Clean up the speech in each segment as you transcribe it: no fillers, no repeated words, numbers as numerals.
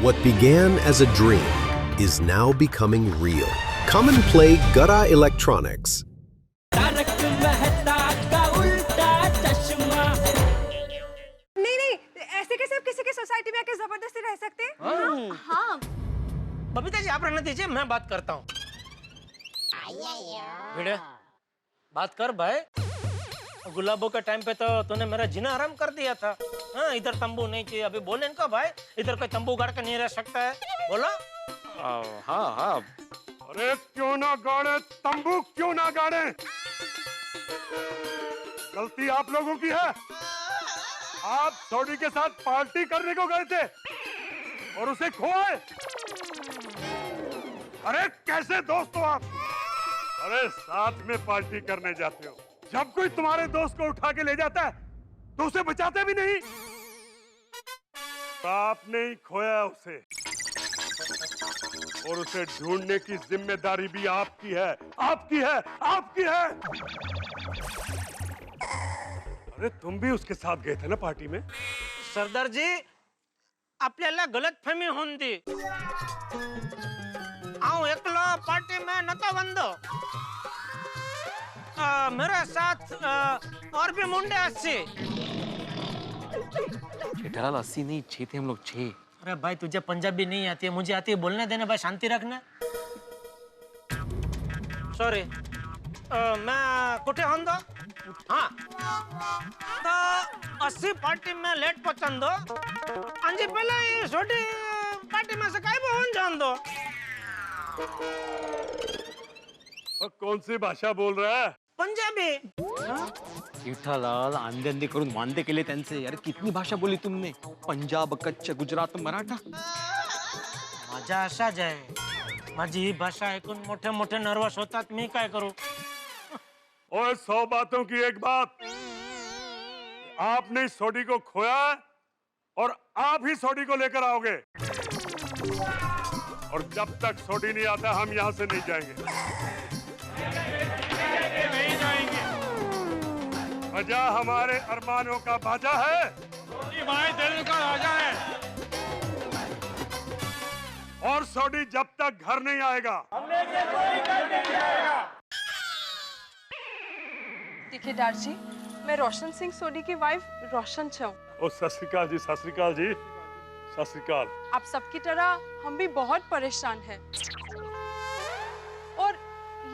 What began as a dream is now becoming real. Come and play Gada Electronics. नहीं, ऐसे कैसे आप किसी की सोसाइटी में आके जबरदस्ती रह सकते हैं? हाँ। बबीता जी आप रहने दीजिए, मैं बात करता हूँ। भिड़े, बात कर भाई। गुलाबों के टाइम पे तो तूने मेरा जीना आराम कर दिया था। हाँ, इधर तंबू नहीं चाहिए। अभी बोले इनका भाई, इधर कोई तंबू गाड़ के नहीं रह सकता है। बोलो। हाँ हाँ। अरे क्यों ना गाड़े तंबू, क्यों ना गाड़े? गलती आप लोगों की है। आप सोडी के साथ पार्टी करने को गए थे और उसे खोए। अरे कैसे दोस्त हो आप? अरे साथ में पार्टी करने जाते हो, जब कोई तुम्हारे दोस्त को उठा के ले जाता है तो उसे बचाते भी नहीं। आपने ही खोया उसे, और उसे ढूंढने की जिम्मेदारी भी आपकी है, आपकी है, आपकी है। अरे तुम भी उसके साथ गए थे ना पार्टी में? सरदार जी, आपल्याला गलतफहमी होऊन दी। आओ एकलो पार्टी में नता बंदो। मेरे साथ और भी मुंडे अस्सी। जेठालाल 80 नहीं 6 थे हम लोग, 6। अरे भाई तुझे पंजाबी नहीं आती है, मुझे आती है। बोलने देना भाई, शांति रखना। सॉरी, मैं कुठे होंदो? हाँ, तो 80 पार्टी में लेट पहुंचन दो। अंजी पहले ये छोटी पार्टी में से काहे पहुंच जान दो। कौन सी भाषा बोल रहा है? पंजाबी। जेठालाल आंधे अंधे करून वांदे केले त्यांचे। यार कितनी भाषा बोली तुमने? पंजाब, कच्छ, गुजरात, मराठा। माझा असाच आहे, माझी ही भाषा ऐकून मोठे मोठे नर्वस होतात। मी काय करू? और 100 बातों की एक बात, आपने सोडी को खोया और आप ही सोडी को लेकर आओगे, और जब तक सोडी नहीं आता हम यहाँ से नहीं जाएंगे। नहीं जाएंगे। बजा हमारे अरमानों का बाजा है, भाई दिल का राजा है, और सोडी जब तक घर नहीं आएगा हमने से कोई घर नहीं आएगा। देखिए डार जी, मैं रोशन सिंह सोडी की वाइफ रोशन छाऊं। ओ सत श्री अकाल जी, सत श्री अकाल जी, सत श्री अकाल। आप सबकी तरह हम भी बहुत परेशान हैं, और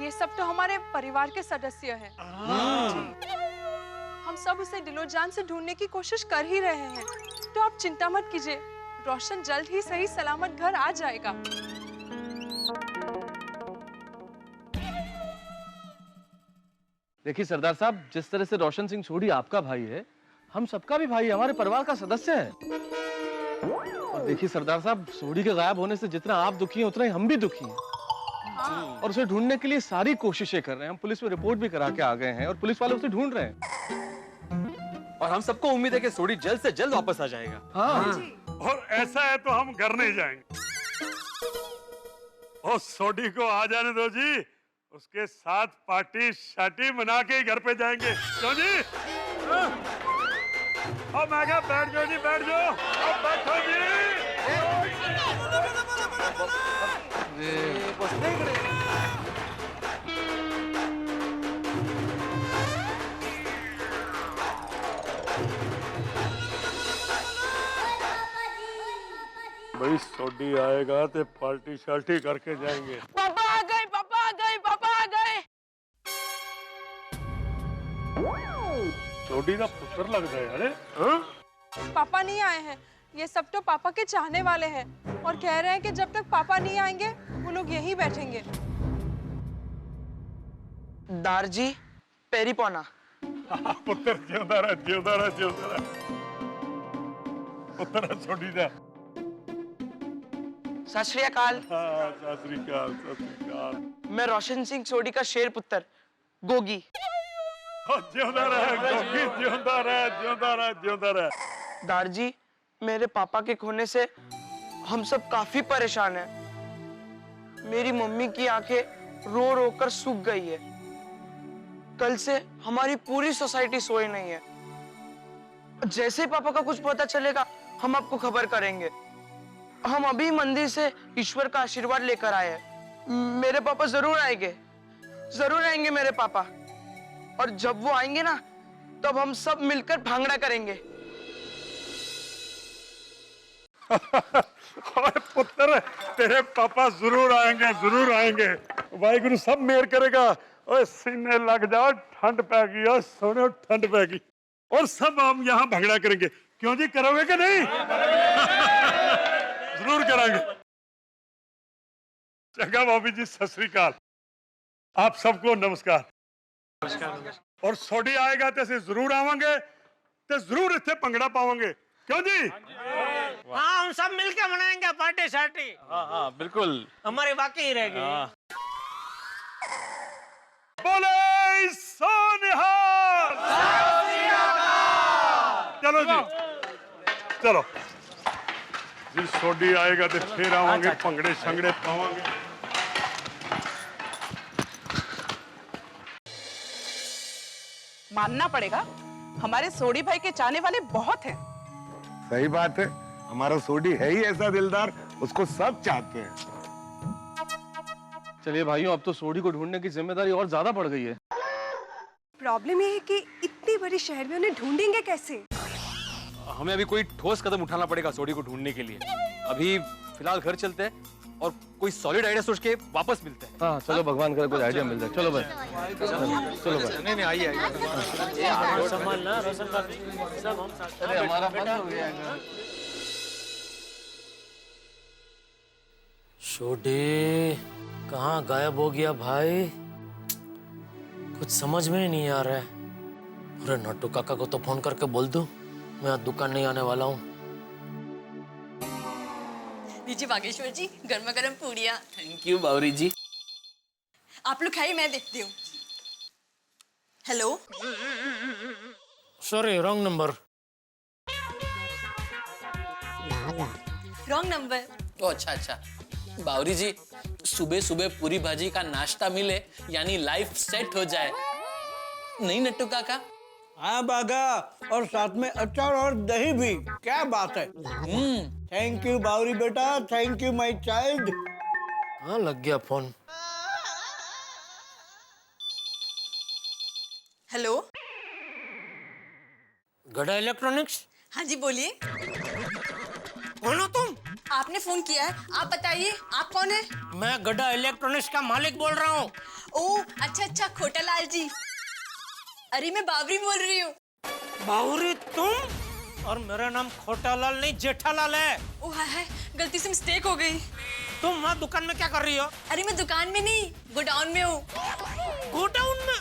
ये सब तो हमारे परिवार के सदस्य हैं। हम सब उसे दिलो जान से ढूंढने की कोशिश कर ही रहे हैं, तो आप चिंता मत कीजिए, रोशन जल्द ही सही सलामत घर आ जाएगा। देखिए सरदार साहब, जिस तरह से रोशन सिंह सोडी आपका भाई है, हम सबका भी भाई है, हमारे परिवार का सदस्य है। और देखिए सरदार साहब, सोडी के गायब होने से जितना आप दुखी हैं उतना ही हम भी दुखी हैं। और उसे ढूंढने के लिए सारी कोशिशें कर रहे हैं। हम पुलिस में रिपोर्ट भी करा के आ गए हैं और पुलिस वाले उसे ढूंढ रहे हैं। और हम सबको उम्मीद है कि सोडी जल्द से जल्द वापस आ जाएगा। हाँ। और ऐसा है तो हम घर नहीं जाएंगे। और सोडी को आ जाने दो जी, उसके साथ पार्टी शाटी मना के ही घर पे जाएंगे। क्यों जी? और मैं कहा बैठ जाओ जी, बैठ जाओ। अब बैठो जी। भाई सोडी आएगा तो पार्टी शार्टी करके जाएंगे। पापा आ गए, पापा आ गए, पापा आ गए। सोडी का पुत्र लग गए। अरे हाँ? पापा नहीं आए हैं, ये सब तो पापा के चाहने वाले हैं, और कह रहे हैं कि जब तक पापा नहीं आएंगे वो लोग यहीं बैठेंगे। दारजी पेरी पौना। पुत्र जिंदा रह, जिंदा रह, जिंदा रह। पुत्र सोडी जा। सत श्री अकाल। हाँ, सत श्री अकाल, सत श्री अकाल। मैं रोशन सिंह सोडी का शेर पुत्र गोगी। जिंदा रह गोगी, जिंदा रह, जिंदा रह, जिंदा रह। दारजी, मेरे पापा के खोने से हम सब काफी परेशान हैं। मेरी मम्मी की आंखें रो रो कर सूख गई है। कल से हमारी पूरी सोसाइटी सोई नहीं है। जैसे ही पापा का कुछ पता चलेगा हम आपको खबर करेंगे। हम अभी मंदिर से ईश्वर का आशीर्वाद लेकर आए हैं। मेरे पापा जरूर आएंगे मेरे पापा। और जब वो आएंगे ना, तब हम सब मिलकर भांगड़ा करेंगे। ओए पुत्र, तेरे पापा जरूर आएंगे। वाहिगुरु सब मेहर करेगा। ओए सीने लग जाओ, ठंड पै गई। ओए सोने, ठंड पै गई। और सब हम यहाँ भंगड़ा करेंगे। क्यों जी, करोगे कि नहीं? जरूर करांगे। चंगा भाभी जी, सत श्री अकाल। आप सबको नमस्कार। और सोडी आएगा तो असं जरूर आवांगे, तो जरूर इत्थे भंगड़ा पावांगे। क्यों जी? हाँ, हम सब मिलके मनाएंगे पार्टी शार्टी। हाँ बिल्कुल, हमारी वाकई रहेगी। बोले सोनिहाल। चलो जी, चलो जी। सोडी आएगा तो फिर आवांगे, भंगड़े शंगड़े पावांगे। मानना पड़ेगा, हमारे सोडी भाई के चाहने वाले बहुत हैं। सही बात है, हमारा सोडी है ही ऐसा दिलदार, उसको सब चाहते हैं। चलिए भाइयों, अब तो सोडी को ढूंढने की जिम्मेदारी और ज्यादा बढ़ गई है। प्रॉब्लम ये है कि इतनी बड़ी शहर में उन्हें ढूंढेंगे कैसे? हमें अभी कोई ठोस कदम उठाना पड़ेगा सोडी को ढूंढने के लिए। अभी फिलहाल घर चलते हैं और कोई सॉलिड आइडिया सोच के वापस मिलते हैं। हाँ चलो, भगवान करे कुछ आइडिया मिल जाए। चलो भाई, चलो भाई। नहीं आइए। संभालना रोशन भाभी, सब हम साथ। अरे हमारा बंद हो गया है। छोटे कहाँ गायब हो गया भाई? कुछ समझ में ही नहीं आ रहा है। अरे नट्टू काका को तो फोन करके बोल दूं मैं आज दुकान नहीं आने वाला हूँ। लीजिए बागेश्वर जी, गर्मा गर्म पूड़ियाँ। Thank you Bawri ji. आप लोग खाइए, मैं देखती हूँ। Hello, sorry, wrong number. Wrong number. ओ अच्छा। बावरी जी, सुबह सुबह पूरी भाजी का नाश्ता मिले यानी लाइफ सेट हो जाए, नहीं नट्टू काका? हाँ बागा, और साथ में अचार और दही भी। क्या बात है। थैंक यू बावरी बेटा, थैंक यू माय चाइल्ड। हाँ, लग गया फोन। हेलो, गड़ा इलेक्ट्रॉनिक्स। हाँ जी बोलिए। कौन हो तुम? आपने फोन किया है, आप बताइए आप कौन है? मैं गड़ा इलेक्ट्रॉनिक्स का मालिक बोल रहा हूँ। ओह अच्छा, खोटालाल जी। अरे मैं बावरी बोल रही हूँ। बावरी तुम? और मेरा नाम खोटालाल नहीं जेठालाल है। ओह हाय, गलती से मिस्टेक हो गई। तुम वहाँ दुकान में क्या कर रही हो? अरे मैं दुकान में नहीं, गोडाउन में हूँ। गोडाउन में?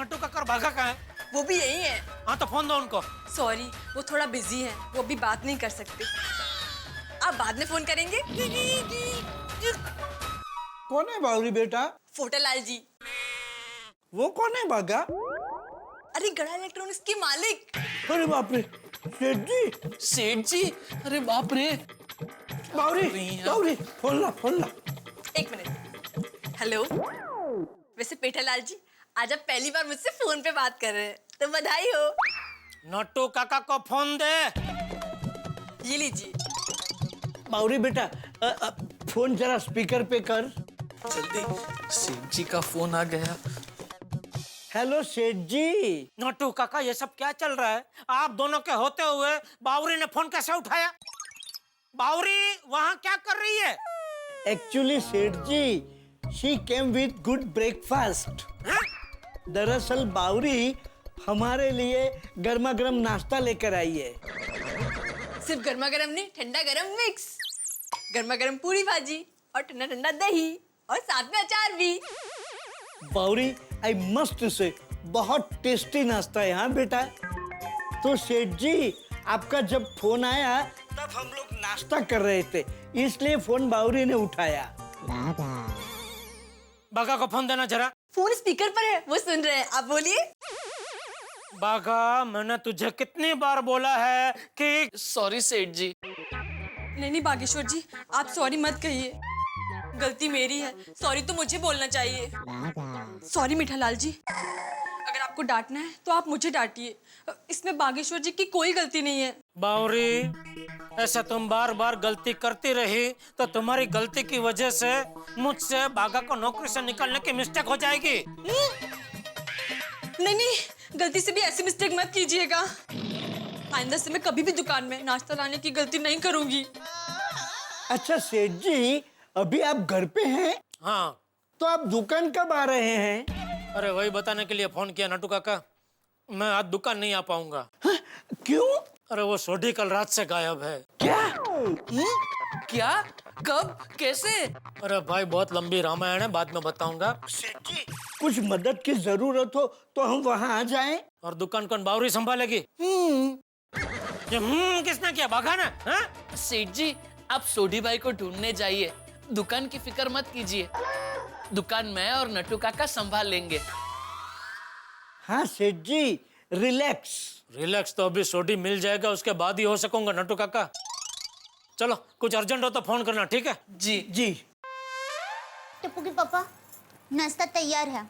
नट्टू काका भागा कहाँ है? वो भी यही है। हाँ तो फोन दो उनको। सॉरी, वो थोड़ा बिजी है, वो अभी बात नहीं कर सकते। आप बाद में फोन करेंगे। कौन है बावरी बेटा? फोटालाल जी। वो कौन है बागा? अरे गड़ा इलेक्ट्रॉनिक्स के मालिक। अरे बाप रे, सेठ जी, अरे बाप रे। बावरी, फोन ला। एक मिनट। हेलो, वैसे पेठालाल जी, आज आप पहली बार मुझसे फोन पे बात कर रहे हैं, तो बधाई हो। नट्टू काका को फोन दे। ये लीजिए। बावरी बेटा, फोन जरा स्पीकर पे कर। जल्दी, सेठ जी का फोन आ गया। हेलो सेठ जी। नट्टू काका, ये सब क्या चल रहा है? आप दोनों के होते हुए बावरी ने फोन कैसे उठाया? बावरी वहाँ क्या कर रही है? एक्चुअली सेठ जी, she came with good breakfast. दरअसल बावरी हमारे लिए गर्मा गर्म नाश्ता लेकर आई है। सिर्फ गर्मा गर्म नहीं, ठंडा गर्म मिक्स। गर्मा गर्म पूरी भाजी और ठंडा ठंडा दही और साथ में अचार भी। बावरी, आई मस्ट से बहुत टेस्टी नाश्ता है। हाँ बेटा। तो सेठ जी, आपका जब फोन आया तब हम लोग नाश्ता कर रहे थे, इसलिए फोन बावरी ने उठाया। बागा को फोन देना जरा। फोन स्पीकर पर है, वो सुन रहे हैं। आप बोलिए। बागा, मैंने तुझे कितनी बार बोला है कि सॉरी सेठ जी। नहीं बागेश्वर जी, आप सॉरी मत कहिए, गलती मेरी है। सॉरी तो मुझे बोलना चाहिए। सॉरी मीठालाल जी, अगर आपको डांटना है तो आप मुझे डांटिए, इसमें बागेश्वर जी की कोई गलती नहीं है। बावरी, ऐसा तुम बार बार गलती करती रही तो तुम्हारी गलती की वजह से मुझसे बागा को नौकरी से निकालने की मिस्टेक हो जाएगी। नहीं, गलती से भी ऐसी मिस्टेक मत कीजिएगा। आइंदा से मैं कभी भी दुकान में नाश्ता लाने की गलती नहीं करूंगी। अच्छा सेठ जी, अभी आप घर पे हैं? हाँ। तो आप दुकान कब आ रहे हैं? अरे वही बताने के लिए फोन किया नटू काका, मैं आज दुकान नहीं आ पाऊंगा। क्यों? अरे वो सोडी कल रात से गायब है। क्या? क्या? कब? कैसे? अरे भाई बहुत लंबी रामायण है, बाद में बताऊंगा। सेठ जी, कुछ मदद की जरूरत हो तो हम वहाँ आ जाएं? और दुकान कौन बावरी संभालेगी? ये किसने किया? बागा ने? हाँ? सेठ जी, आप सोडी भाई को ढूंढने जाइए, दुकान की फिक्र मत कीजिए। दुकान मैं और नट्टू काका संभाल लेंगे। हाँ सेठ जी, रिलैक्स तो अभी सोडी मिल जाएगा, उसके बाद ही हो सकूंगा नट्टू काका। चलो, कुछ अर्जेंट हो तो फोन करना, ठीक है? जी जी। टप्पू के पापा, नाश्ता तैयार है।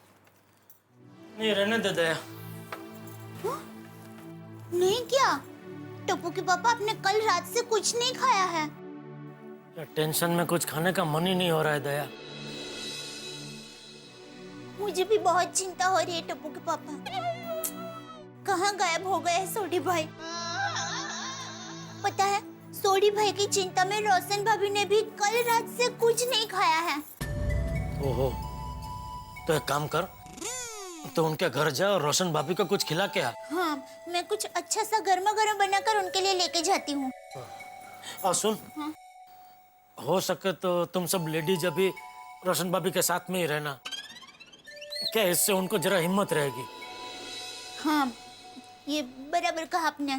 नहीं, रहने दे दया। नहीं क्या? टप्पू के पापा, आपने कल रात से कुछ नहीं खाया है। टेंशन में कुछ खाने का मन ही नहीं हो रहा है दया। मुझे भी बहुत चिंता हो रही है टप्पू के पापा। कहाँ गायब हो गए हैं सोडी भाई? पता है, सोडी भाई की चिंता में रोशन भाभी ने भी कल रात से कुछ नहीं खाया है। ओहो, तो एक काम कर, तो उनके घर जा और रोशन भाभी को कुछ खिला के आ। हाँ, मैं कुछ अच्छा सा गर्मा गर्म बनाकर उनके लिए लेके जाती हूँ। और सुन, हाँ? हो सके तो तुम सब लेडीज अभी रोशन भाभी के साथ में ही रहना, क्या इससे उनको जरा हिम्मत रहेगी। हाँ, ये बराबर कहा आपने।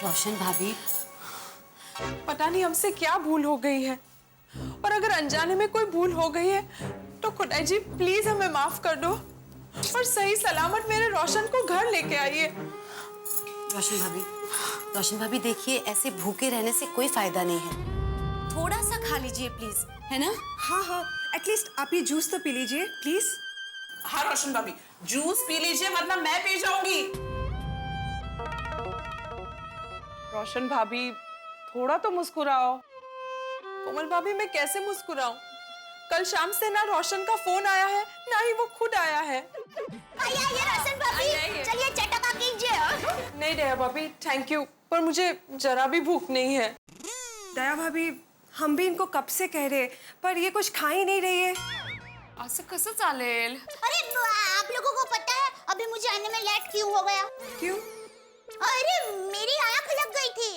रोशन भाभी, पता नहीं हमसे क्या भूल हो गई है, और अगर अनजाने में कोई भूल हो गई है तो खुदाई जी प्लीज हमें माफ कर दो और सही सलामत मेरे रोशन को घर लेके आइए। रोशन भाभी देखिए, ऐसे भूखे रहने से कोई फायदा नहीं है। थोड़ा सा खा लीजिए प्लीज, है ना? हाँ, एटलीस्ट आप ये जूस तो पी लीजिए प्लीज। हाँ रोशन भाभी, जूस पी लीजिए वरना मैं पी जाऊंगी। रोशन भाभी, थोड़ा तो मुस्कुराओ। कोमल भाभी, मैं कैसे मुस्कुराऊं? कल शाम से ना रोशन का फोन आया है, ना ही वो खुद आया है। आइए रोशन भाभी, चलिए चटका कीजिए। नहीं दया भाभी, थैंक यू, पर मुझे जरा भी भूख नहीं है। दया भाभी, हम भी इनको कब से कह रहे, पर ये कुछ खा ही नहीं रही है। असं कसं चालेल? अरे आप लोगों को पता है अभी मुझे आने में लेट क्यों हो गया? क्यों? अरे मेरी आंख लग गई थी।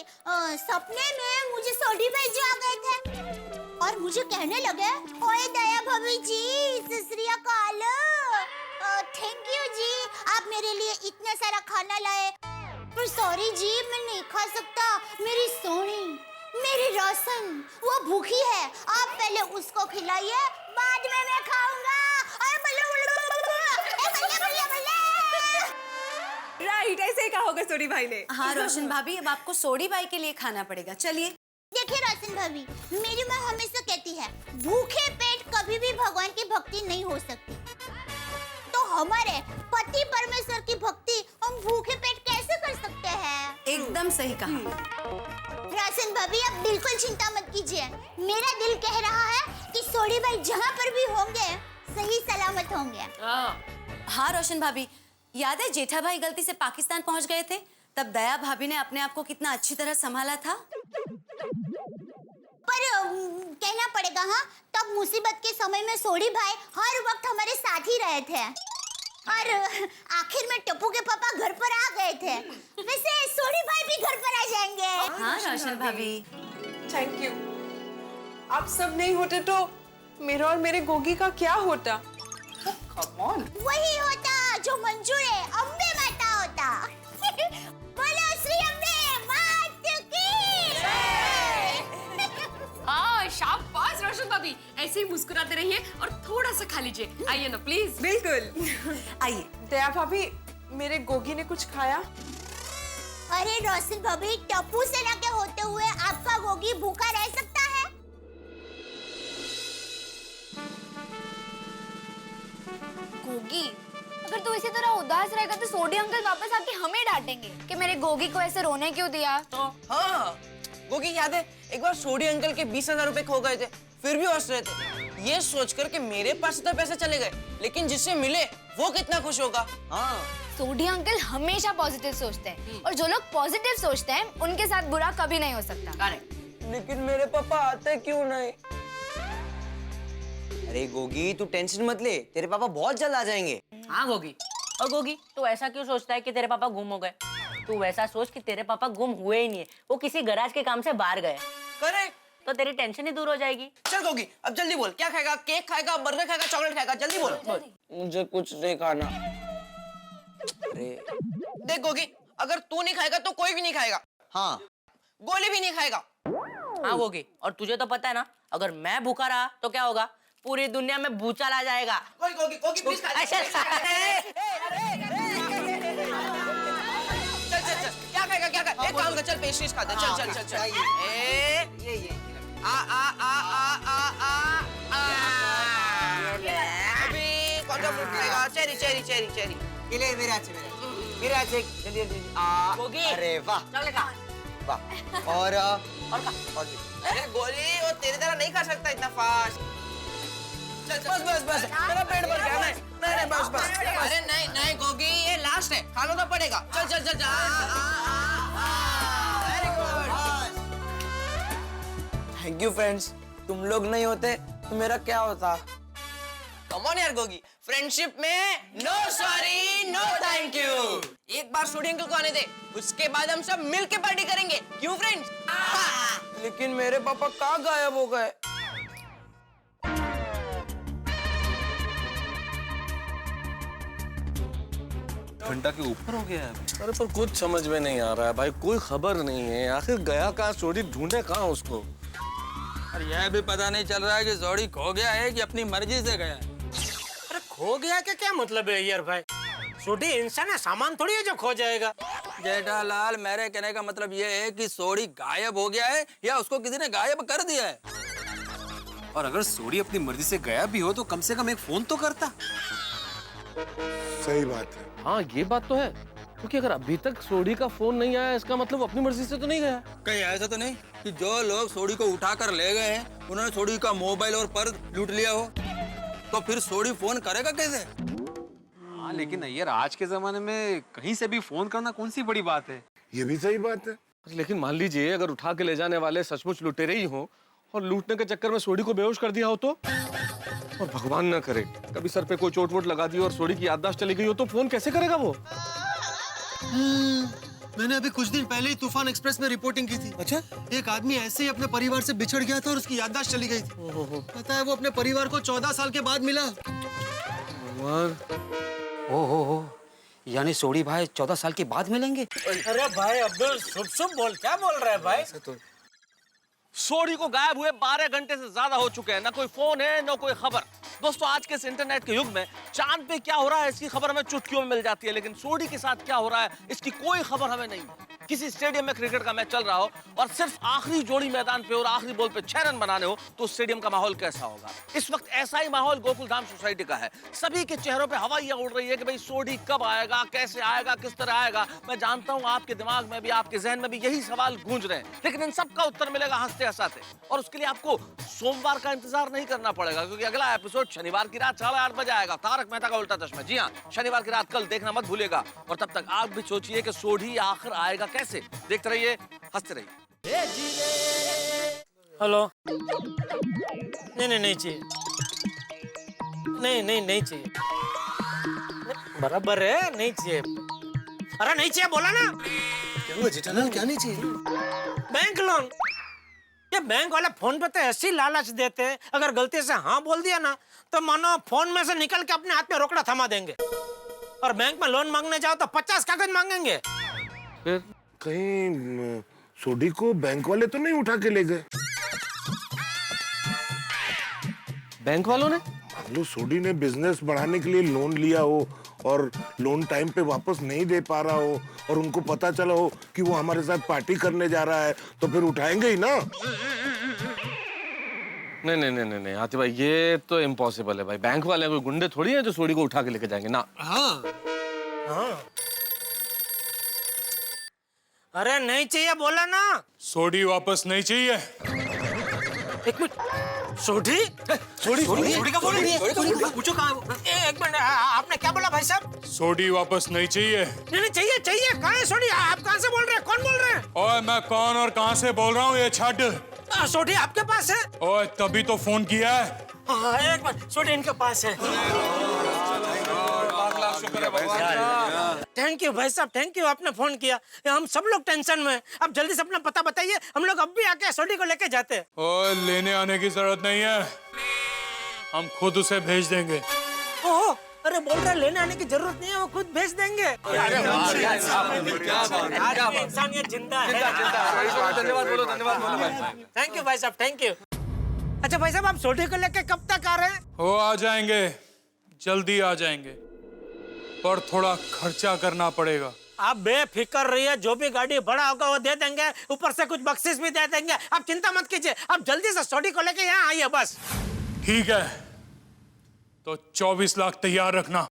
सपने में मुझे सोडी भाई जी आ गए थे और मुझे कहने लगे, ओए दया भाभी जी, सत श्री अकाल, थैंक यू जी, आप मेरे लिए इतना सारा खाना लाए। पर सॉरी जी, मैं नहीं खा सकता। मेरी सोनी, मेरी रोशन, वो भूखी है। आप पहले उसको खिलाइए, बाद में मैं खाऊंगा। राइट, ऐसे ही कहा होगा सोडी भाई ने। हाँ रोशन भाभी, अब आपको सोडी भाई के लिए खाना पड़ेगा। चलिए। देखिए रोशन भाभी, मेरी माँ हमेशा कहती है, भूखे पेट कभी भी भगवान की भक्ति नहीं हो सकती। तो हमारे पति परमेश्वर की भक्ति हम भूखे पेट कैसे कर सकते हैं? एकदम सही कहा। रोशन भाभी, आप बिल्कुल चिंता मत कीजिए। मेरा दिल कह रहा है कि सोडी भाई जहाँ पर भी होंगे सही सलामत होंगे। हाँ रोशन भाभी, याद है जेठा भाई गलती से पाकिस्तान पहुंच गए थे, तब दया भाभी ने अपने आप को कितना अच्छी तरह संभाला था। पर कहना पड़ेगा, हाँ, तब मुसीबत के समय में सोडी भाई हर वक्त हमारे साथ ही रहे थे और आखिर में टप्पू के पापा घर पर आ गए थे। वैसे सोडी भाई भी घर पर आ जाएंगे। हाँ रोशन भाभी, थैंक यू। आप सब नहीं होते तो मेरा और मेरे गोगी का क्या होता? वही होता जो मंजूर है, अम्बे माता होता। बोलो श्री अम्बे मात की। हाँ शाबाश रोशन भाभी, ऐसे ही मुस्कुराते रहिए और थोड़ा सा खा लीजिए। आइए ना प्लीज। बिल्कुल। आइए। दया भाभी, मेरे गोगी ने कुछ खाया? अरे रोशन भाभी, टप्पू सेना के होते हुए आपका गोगी भूखा रह सकता है? गोगी, फिर तू इसी तरह उदास रहेगा तो सोडी अंकल वापस आके हमें डांटेंगे कि मेरे गोगी को ऐसे रोने क्यों दिया। तो हाँ, गोगी याद है एक बार सोडी अंकल के 20,000 रुपए खो गए थे, फिर भी हंस रहे थे। ये सोचकर कि मेरे पास तो पैसे चले गए, लेकिन जिससे मिले वो कितना खुश होगा। हाँ, सोडी अंकल हमेशा पॉजिटिव सोचते हैं और जो लोग पॉजिटिव सोचते हैं उनके साथ बुरा कभी नहीं हो सकता। लेकिन मेरे पापा आते क्यों नहीं? अरे गोगी तू टेंशन मत ले, तेरे पापा बहुत जल्द आ जाएंगे। हाँ गोगी, और गोगी तू ऐसा क्यों सोचता है कि तेरे पापा गुम हो गए? तू वैसा सोच कि तेरे पापा गुम हुए ही नहीं है, वो किसी गैराज के काम से बाहर गए। करेक्ट, तो तेरी टेंशन ही दूर हो जाएगी। चल गोगी अब जल्दी बोल, क्या खाएगा? केक खाएगा, बर्गर खाएगा, चॉकलेट खाएगा? जल्दी बोल। मुझे कुछ नहीं खाना। अरे देख गोगी, अगर तू नहीं खाएगा तो कोई भी नहीं खाएगा। हाँ, गोली भी नहीं खाएगा। हाँ गोगी, और तुझे तो पता है ना, अगर मैं भूखा रहा तो क्या होगा? पूरी दुनिया में भूचाल आ जाएगा। गोगी प्लीज खा। चल क्या खाएगा? क्या खाएगा? एक काम कर, चल पेस्ट्रीज खाते। चल ये अभी कौन सा फ्रूट खाएगा? चेरी। ले मेरे हाथ से जल्दी गोगी, अरे वाह चल खा। वाह। और अरे गोली वो तेरी तरह नहीं खा सकता इतना फास्ट। बस मेरा पेट भर गया। नहीं बस। अरे नहीं गोगी, ये लास्ट है, खाना तो पड़ेगा। चल very good. Thank you friends, तुम लोग नहीं होते तो मेरा क्या होता? कम ऑन यार गोगी, फ्रेंडशिप में no sorry no thank you. एक बार सोडी अंकल को आने दे, उसके बाद हम सब मिलके पार्टी करेंगे। क्यों फ्रेंड्स? लेकिन मेरे पापा कहाँ गायब हो गए? घंटा के ऊपर हो गया है। अरे पर कुछ समझ में नहीं आ रहा है भाई, कोई खबर नहीं है। आखिर गया कहाँ सोडी, ढूंढे कहाँ उसको? और यह भी पता नहीं चल रहा है कि सोडी खो गया है कि अपनी मर्जी से गया है। अरे खो गया का क्या मतलब है यार भाई? सोडी इंसान है, सामान थोड़ी है जो खो जाएगा। जेठालाल, मेरे कहने का मतलब ये है कि सोडी गायब हो गया है या उसको किसी ने गायब कर दिया है। और अगर सोडी अपनी मर्जी से गया भी हो तो कम से कम एक फोन तो करता। सही बात है। हाँ ये बात तो है, क्योंकि अगर अभी तक सोडी का फोन नहीं आया इसका मतलब अपनी मर्जी से तो नहीं गया। कहीं ऐसा तो नहीं कि जो लोग सोडी को उठाकर ले गए हैं उन्होंने सोडी का मोबाइल और पर्स लूट लिया हो? तो फिर सोडी फोन करेगा कैसे? हाँ लेकिन यार आज के जमाने में कहीं से भी फोन करना कौन सी बड़ी बात है? ये भी सही बात है। लेकिन मान लीजिए अगर उठा के ले जाने वाले सचमुच लुटेरे ही हो और लूटने के चक्कर में सोडी को बेहोश कर दिया हो तो? और भगवान ना करे कभी सर पे कोई चोट वोट लगा दी और सोडी की याददाश्त चली गई हो तो फोन कैसे करेगा वो? मैंने अभी कुछ दिन पहले ही तूफान एक्सप्रेस में रिपोर्टिंग की थी। अच्छा? एक आदमी ऐसे ही अपने परिवार से बिछड़ गया था और उसकी याददाश्त चली गई थी। पता है वो अपने परिवार को 14 साल के बाद मिला। हो यानी सोडी भाई 14 साल के बाद मिलेंगे? अरे भाई अब्दुल शुभ बोल, क्या बोल रहा है भाई? सोडी को गायब हुए 12 घंटे से ज्यादा हो चुके हैं, ना कोई फोन है ना कोई खबर। दोस्तों आज के इस इंटरनेट के युग में चांद पे क्या हो रहा है इसकी खबर हमें चुटकियों में मिल जाती है, लेकिन सोडी के साथ क्या हो रहा है इसकी कोई खबर हमें नहीं। किसी स्टेडियम में क्रिकेट का मैच चल रहा हो और सिर्फ आखिरी जोड़ी मैदान पे और आखिरी बॉल पे 6 रन बनाने हो तो स्टेडियम का माहौल कैसा होगा? इस वक्त ऐसा ही माहौल गोकुलधाम सोसाइटी का है। सभी के चेहरों पे हवाइयां उड़ रही है कि भाई सोडी कब आएगा, कैसे आएगा, किस तरह आएगा। मैं जानता हूं आपके दिमाग में भी, आपके जहन में भी यही सवाल गूंज रहे हैं, लेकिन इन सब का उत्तर मिलेगा हंसते हंसाते। और उसके लिए आपको सोमवार का इंतजार नहीं करना पड़ेगा, क्योंकि अगला एपिसोड शनिवार की रात 8:30 बजे आएगा, तारक मेहता का उल्टा चश्मा। जी हाँ, शनिवार की रात कल देखना मत भूलिएगा। और तब तक आप भी सोचिए कि सोडी आखिर आएगा कैसे। देखते रहिए, हंसते रहिए। हेलो, नहीं चाहिए, नहीं चाहिए, बराबर है, नहीं चाहिए। अरे नहीं चाहिए बोला ना। क्या हुआ जेठालाल, क्या नहीं चाहिए? Bank loan. ये बैंक वाले फोन पे तो ऐसी लालच देते हैं, अगर गलती से हाँ बोल दिया ना तो मानो फोन में से निकल के अपने हाथ में रोकड़ा थमा देंगे। और बैंक में लोन मांगने जाओ तो 50 कागज मांगेंगे। फिर कहीं सोडी को बैंक वाले तो नहीं उठा के ले गए? बैंक वालों ने? मान लो सोडी ने बिजनेस बढ़ाने के लिए लोन लिया हो और लोन टाइम पे वापस नहीं दे पा रहा हो और उनको पता चला हो कि वो हमारे साथ पार्टी करने जा रहा है तो फिर उठाएंगे ही ना। नहीं नहीं नहीं नहीं नहीं हाथी भाई, ये तो इम्पॉसिबल है भाई। बैंक वाले कोई गुंडे थोड़ी हैं जो सोडी को उठा के लेके जाएंगे ना। हाँ हाँ, अरे नहीं चाहिए बोला ना। सोडी वापस नहीं चाहिए। एक मिनट, सोडी सोडी सोडी का बोल रही है, पूछो कहाँ है? एक मिनट, आपने क्या बोला भाई साहब? सोडी वापस नहीं चाहिए। नहीं नहीं, चाहिए चाहिए। कहाँ है सोडी? आप कहाँ से बोल रहे हैं? कौन बोल रहे हैं? ओए मैं कौन और कहाँ से बोल रहा हूँ ये छठ। सोडी आपके पास है? ओए तभी तो फोन किया है। हाँ, एक मिनट, सोडी इनके पास है। थैंक यू भाई साहब, थैंक यू, आपने फोन किया। हम सब लोग टेंशन में हैं। अब जल्दी से अपना पता बताइए, हम लोग अब भी आके सोडी को लेके जाते हैं। ओए लेने आने की जरूरत नहीं है, हम खुद उसे भेज देंगे। ओह, अरे बोल रहे लेने आने की जरूरत नहीं है, वो खुद भेज देंगे। इंसानियत जिंदा है। धन्यवाद बोलो, धन्यवाद बोलो भाई। थैंक यू भाई साहब, थैंक यू। अच्छा भाई साहब, आप सोडी को लेके कब तक आ रहे हैं? वो आ जाएंगे, जल्दी आ जाएंगे, पर थोड़ा खर्चा करना पड़ेगा। आप बेफिक्र रहिए, जो भी गाड़ी बड़ा होगा वो दे देंगे, ऊपर से कुछ बख्शिश भी दे देंगे। आप चिंता मत कीजिए, आप जल्दी से सोडी को लेके यहाँ आइए बस। ठीक है, तो 24 लाख तैयार रखना।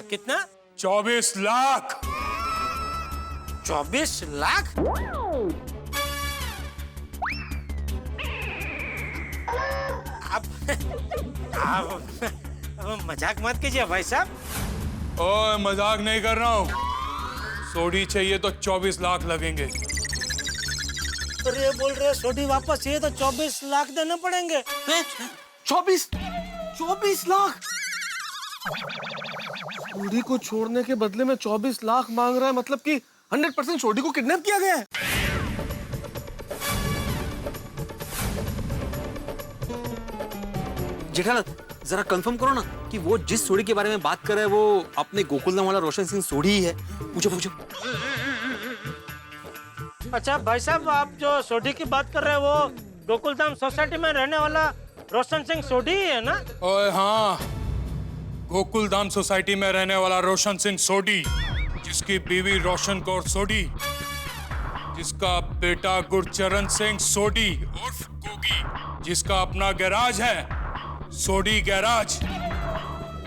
कितना? 24 लाख। 24 लाख? आप मजाक मत कीजिए भाई साहब। ओए मजाक नहीं कर रहा हूँ, सोडी चाहिए तो 24 लाख लगेंगे। अरे बोल रहे सोडी वापस चाहिए तो 24 लाख देने पड़ेंगे। 24 लाख? सोडी को छोड़ने के बदले में 24 लाख मांग रहा है, मतलब कि 100% सोडी को किडनैप किया गया है। जेठालाल जरा कंफर्म करो ना कि वो जिस सोडी के बारे में बात कर रहा है वो अपने गोकुलधाम वाला रोशन सिंह सोडी ही है। पूछो पूछो। अच्छा भाई साहब, आप जो सोडी की बात कर रहे हैं वो गोकुलधाम सोसाइटी में रहने वाला रोशन सिंह सोडी ही है ना? ओए हाँ, गोकुलधाम सोसाइटी में रहने वाला रोशन सिंह सोडी, जिसकी बीवी रोशन कौर सोडी, जिसका बेटा गुरचरण सिंह सोडी उर्फ गोगी, जिसका अपना गैराज है सोडी गैराज।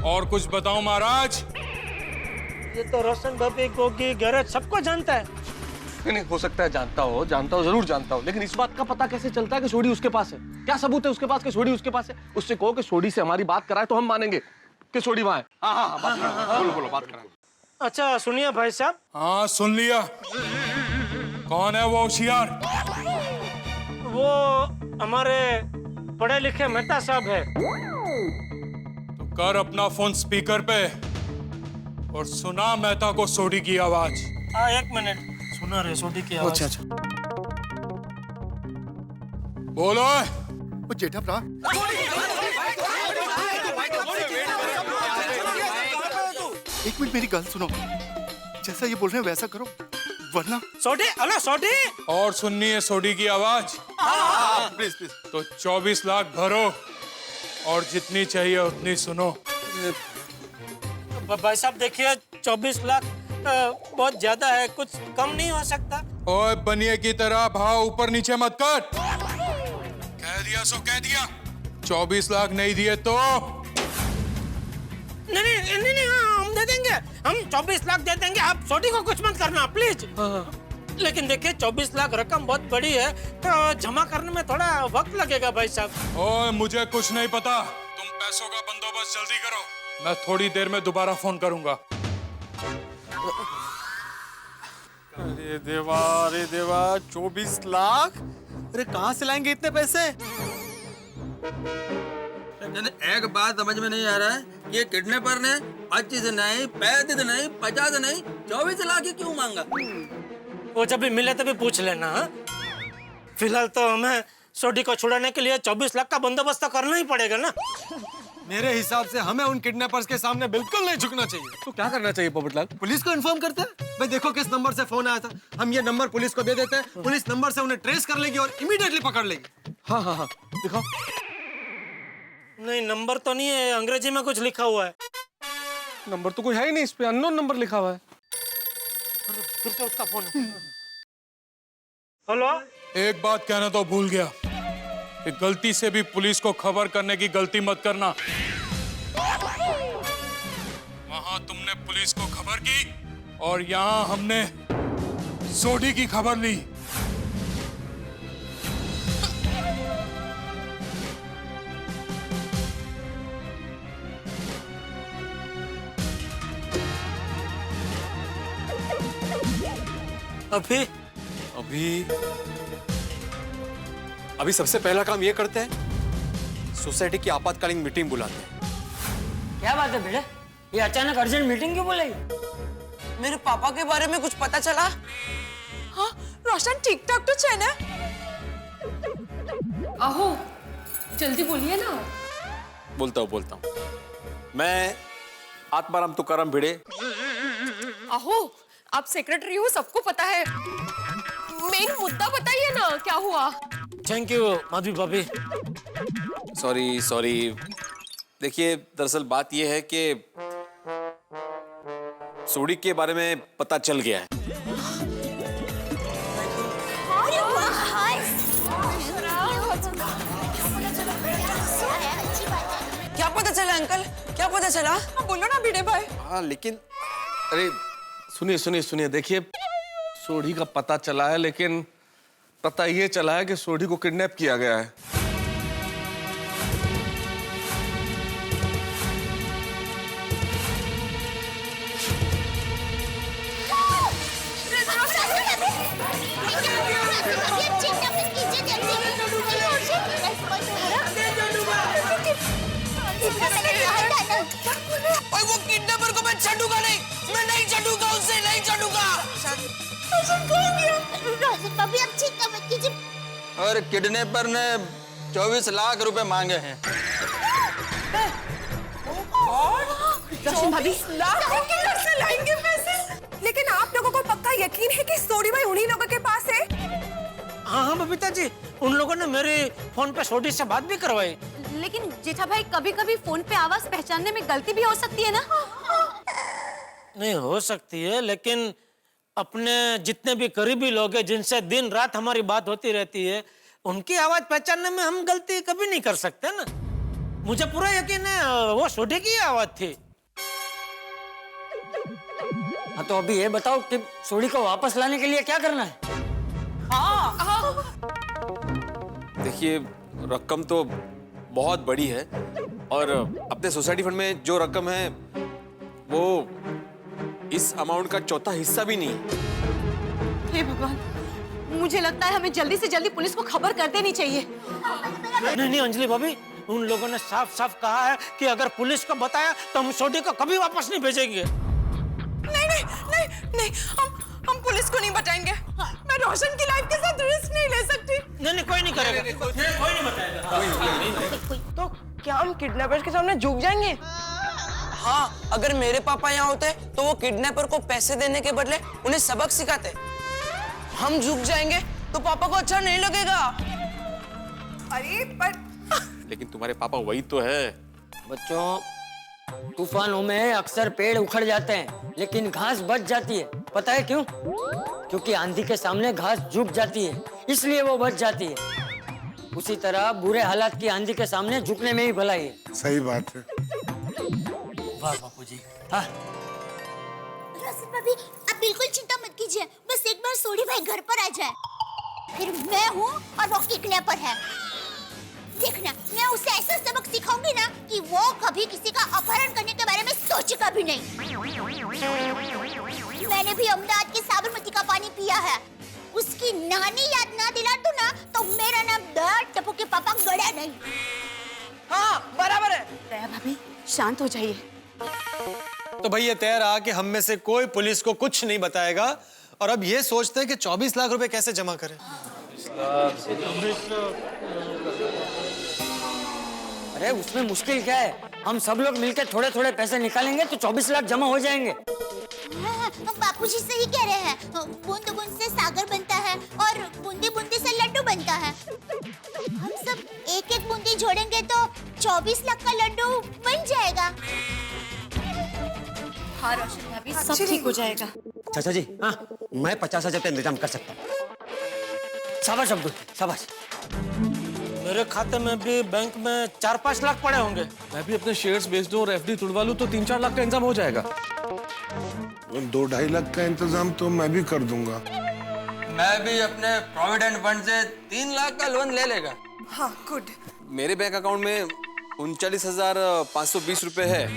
और कुछ बताऊं महाराज? ये तो रोशन भाभी, गोगी, गैराज सबको जानता है। नहीं हो सकता है जानता हो, जरूर जानता हो, लेकिन इस बात का पता कैसे चलता है कि सोडी उसके पास है? क्या सबूत है उसके पास कि सोडी उसके पास है? उससे कहो कि सोडी से हमारी बात कराए तो हम मानेंगे कि सोडी वहां है। हाँ बात कराओ, बोलो बोलो बात कराओ। अच्छा सुनिए भाई साहब। हाँ सुन लिया। कौन है वो होशियार? वो हमारे पढ़े लिखे मेहता साहब है। तो कर अपना फोन स्पीकर पे और सुना मेहता को सोडी की आवाज। एक मिनट, सुना रहे सोडी की आवाज। अच्छा अच्छा, बोलो। जेठा भरा, एक मिनट मेरी गल सुनो, जैसा ये बोल रहे हैं वैसा करो वरना। सोडी, हेलो सोडी। और सुननी है सोडी की आवाज? Please please. तो 24 लाख भरो और जितनी चाहिए उतनी सुनो। भाई साहब देखिए, 24 लाख बहुत ज्यादा है, कुछ कम नहीं हो सकता? ओए बनिए की तरह भाव ऊपर नीचे मत कर। कह दिया सो कह दिया। 24 लाख नहीं दिए तो? नहीं, हम दे देंगे, हम 24 लाख दे देंगे। आप सोडी को कुछ मत करना प्लीज। लेकिन देखिए 24 लाख रकम बहुत बड़ी है, तो जमा करने में थोड़ा वक्त लगेगा भाई साहब। ओए मुझे कुछ नहीं पता, तुम पैसों का बंदोबस्त जल्दी करो, मैं थोड़ी देर में दोबारा फोन करूंगा। अरे देवा 24 लाख, अरे कहाँ से लाएंगे इतने पैसे? एक बात समझ में नहीं आ रहा है, ये किडनैपर ने 25 नहीं, 35 नहीं, 50 नहीं, 24 लाख ही क्यों मांगा? वो जब भी मिले तभी पूछ लेना। फिलहाल तो हमें सोडी को छुड़ाने के लिए 24 लाख का बंदोबस्त तो करना ही पड़ेगा ना। मेरे हिसाब से हमें उन किडनैपर्स के सामने बिल्कुल नहीं झुकना चाहिए। तो क्या करना चाहिए पोपटलाल? पुलिस को इन्फॉर्म करते हैं। भाई देखो किस नंबर से फोन आया था, हम ये नंबर पुलिस को दे देते हैं, पुलिस नंबर से उन्हें ट्रेस कर लेगी और इमीडिएटली पकड़ लेगी। हाँ दिखाओ। नहीं नंबर तो नहीं है, अंग्रेजी में कुछ लिखा हुआ है। नंबर तो कोई है ही नहीं, इस पे अननोन नंबर लिखा हुआ है। फिर से उसका फोन है। हेलो, एक बात कहना तो भूल गया कि गलती से भी पुलिस को खबर करने की गलती मत करना। वहां तुमने पुलिस को खबर की और यहाँ हमने सोडी की खबर ली। अभी सबसे पहला काम ये करते हैं, सोसाइटी की आपातकालीन मीटिंग बुलाते हैं। क्या बात है बेटे, ये अचानक अर्जेंट मीटिंग क्यों बुलाई? मेरे पापा के बारे में कुछ पता चला? हाँ, रोशन ठीक ठाक तो है ना? आहो, जल्दी बोलिए ना। बोलता हूँ मैं आत्माराम तुकाराम भिड़े। आहो, आप सेक्रेटरी हो, सबको पता है। मेन मुद्दा बताइए ना, क्या हुआ? थैंक यू माधवी भाभी। सॉरी देखिए, दरअसल बात यह है कि सोडी के बारे में पता चल गया है। क्या पता चला अंकल, क्या पता चला? बोलो ना भिड़े भाई। हाँ लेकिन अरे सुनिए, देखिए सोडी का पता चला है, लेकिन पता ये चला है कि सोडी को किडनैप किया गया है। और वो किडनैपर को मैं छूटूंगा नहीं, मैं नहीं छूटूंगा उसे, नहीं छूटूंगा। रोशन भाभी अब चिंता मत कीजिए। और किडनैपर ने 24 लाख रुपए मांगे हैं। रोशन भाभी किधर से लाएंगे पैसे? लेकिन आप लोगों को पक्का यकीन है कि सोडी भाई उन्हीं लोगों के पास है? हाँ बबीता जी, उन लोगों ने मेरे फोन पे सोडी से बात भी करवाई। लेकिन जेठा भाई, कभी-कभी फोन पे आवाज पहचानने में गलती भी हो सकती है ना? नहीं हो सकती है, लेकिन अपने जितने भी करीबी लोग हैं जिनसे दिन रात हमारी बात होती रहती है, उनकी आवाज पहचानने में हम गलती कभी नहीं कर सकते ना। मुझे पूरा यकीन है वो सोडी की आवाज थी। हाँ तो अभी ये बताओ कि सोडी को वापस लाने के लिए क्या करना है? देखिए, रकम तो बहुत बड़ी है और अपने सोसाइटी फंड में जो रकम है वो इस अमाउंट का चौथा हिस्सा भी नहीं है। हे भगवान, मुझे लगता है हमें जल्दी से जल्दी पुलिस को खबर कर देनी चाहिए। नहीं अंजलि भाभी, उन लोगों ने साफ साफ कहा है कि अगर पुलिस को बताया तो हम सोडी को कभी वापस नहीं भेजेंगे। नहीं, हम पुलिस को नहीं बताएंगे। मैं रोशन की लाइफ के साथ रिस्क नहीं ले सकती। नहीं, कोई नहीं करेगा, कोई नहीं बताएगा। तो क्या हम किडनैपर्स के सामने झुक जाएंगे? हाँ, अगर मेरे पापा यहाँ होते तो वो किडनैपर को पैसे देने के बदले उन्हें सबक सिखाते। हम झुक जाएंगे तो पापा को अच्छा नहीं लगेगा। अरे पर लेकिन तुम्हारे पापा वही तो है। बच्चों, तूफानों में अक्सर पेड़ उखड़ जाते हैं लेकिन घास बच जाती है। पता है क्यों? क्योंकि आंधी के सामने घास झुक जाती है, इसलिए वो बच जाती है। उसी तरह बुरे हालात की आंधी के सामने झुकने में ही भलाई है। सही बात है। वाह बापूजी। हाँ रोशन भाभी, आप बिल्कुल चिंता मत कीजिए। बस एक बार सोडी भाई घर पर आ जाए, फिर मैं हूँ और वो किडनैपर है। देखना, मैं उसे ऐसा सबक सिखाऊंगी ना कि वो कभी किसी का अपहरण करने के बारे में सोचेगा भी नहीं। मैंने भी अहमदाबाद के साबरमती का पानी पिया है। उसकी नानी याद ना दिला दूं ना तो मेरा नाम दर टप्पू के पापा गड़ा नहीं। हाँ, बराबर है। दया भाभी, शांत हो जाइए। तो भाई ये तय रहा कि हम में से कोई पुलिस को कुछ नहीं बताएगा और अब ये सोचते हैं कि 24 लाख रुपए कैसे जमा करें। अरे उसमें मुश्किल क्या है? हम सब लोग मिलकर थोड़े थोड़े पैसे निकालेंगे तो 24 लाख जमा हो जाएंगे। हाँ, बापूजी सही कह रहे हैं। बूंद बूंद से सागर बनता है और बूंदी बूंदी से लड्डू बनता है। हम सब एक एक बूंदी जोड़ेंगे तो 24 लाख का लड्डू बन जाएगा। हाँ रोशन भाभी, सब ठीक हो जाएगा। चाचा जी, हाँ, मैं 50,000 का इंतजाम कर सकता हूँ। शाबाश अब्दुल, शाबाश। मेरे खाते में भी बैंक में 4-5 लाख पड़े होंगे। मैं भी अपने शेयर्स बेच दूं और एफडी तुड़वा लूं तो 3-4 लाख का इंतजाम हो जाएगा। 2-2.5 लाख का इंतजाम तो मैं भी कर दूंगा। मैं भी अपने प्रोविडेंट फंड से 3 लाख का लोन ले लेगा। हाँ, गुड। मेरे बैंक अकाउंट में 39,520 रुपए है।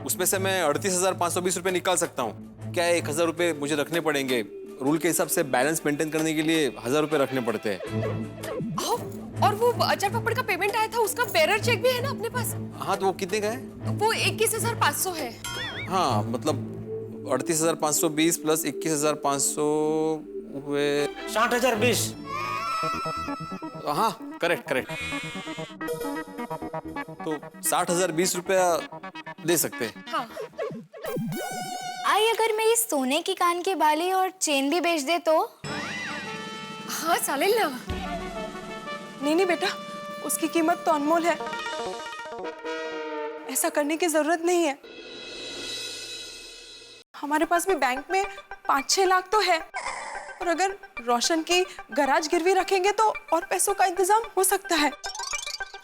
उसमें से मैं 38,520 रुपए निकाल सकता हूँ। क्या 1,000 रुपए मुझे रखने पड़ेंगे? रूल के हिसाब से बैलेंस मेंटेन करने के लिए 1,000 रुपए रखने पड़ते हैं। और वो अचार पापड़ का पेमेंट आया था, उसका बेरर चेक भी है ना अपने पास? हाँ, तो वो कितने का है? वो 21,500 है। हाँ, मतलब 38,520 प्लस 21,500 हुए 60,020। हाँ, करेक्ट। तो 60,020 रुपया दे सकते हैं। हाँ। आई अगर मेरी सोने की कान की बाली और चेन भी बेच दे तो? हाँ चालेल ना। नहीं बेटा, उसकी कीमत तो अनमोल है। ऐसा करने की जरूरत नहीं है। हमारे पास भी बैंक में 5-6 लाख तो है, और अगर रोशन की गराज गिरवी रखेंगे तो और पैसों का इंतजाम हो सकता है।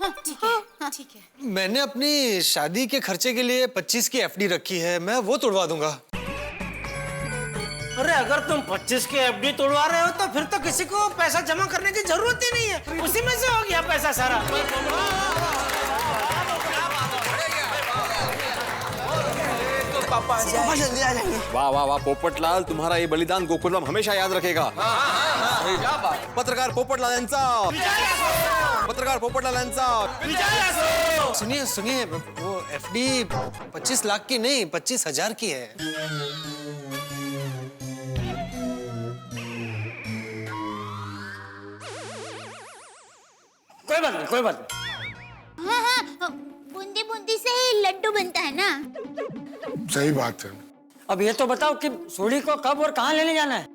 हाँ, ठीक है। हाँ, ठीक है। मैंने अपनी शादी के खर्चे के लिए 25 की एफडी रखी है, मैं वो तोड़वा दूंगा। अरे अगर तुम 25 की एफडी तोड़वा रहे हो तो फिर तो किसी को पैसा जमा करने की जरूरत ही नहीं है, उसी में से हो गया पैसा सारा। पापा जल्दी आ जाएंगे। वाह वाह वाह, पोपटलाल, तुम्हारा ये बलिदान गोकुलम हमेशा याद रखेगा। पत्रकार पोपटलाल यांचा। सुनिए, वो एफडी 25 लाख की नहीं, 25,000 की है। कोई बात नहीं। हाँ, बूंदी बूंदी से ही लड्डू बनता है ना। सही बात है। अब ये तो बताओ कि सोडी को कब और कहाँ लेने जाना है?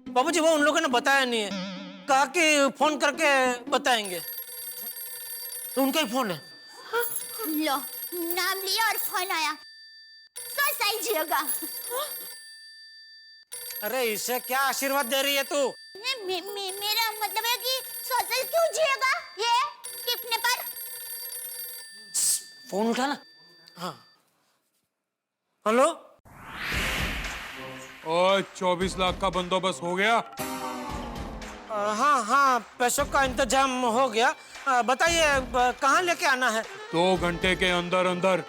बाबूजी, वो उन लोगों ने बताया नहीं है, कहा कि फोन करके बताएंगे। तो उनका ही फोन है। लो, नाम लिया और फोन आया। सो सही जिएगा। अरे इसे क्या आशीर्वाद दे रही है तू? मेरा मतलब है कि सोशल क्यों जिएगा ये टिपने पर? फोन उठाना। हाँ। हेलो। और 24 लाख का बंदोबस्त हो गया? हाँ, पैसों का इंतजाम हो गया। बताइए कहाँ लेके आना है? 2 घंटे के अंदर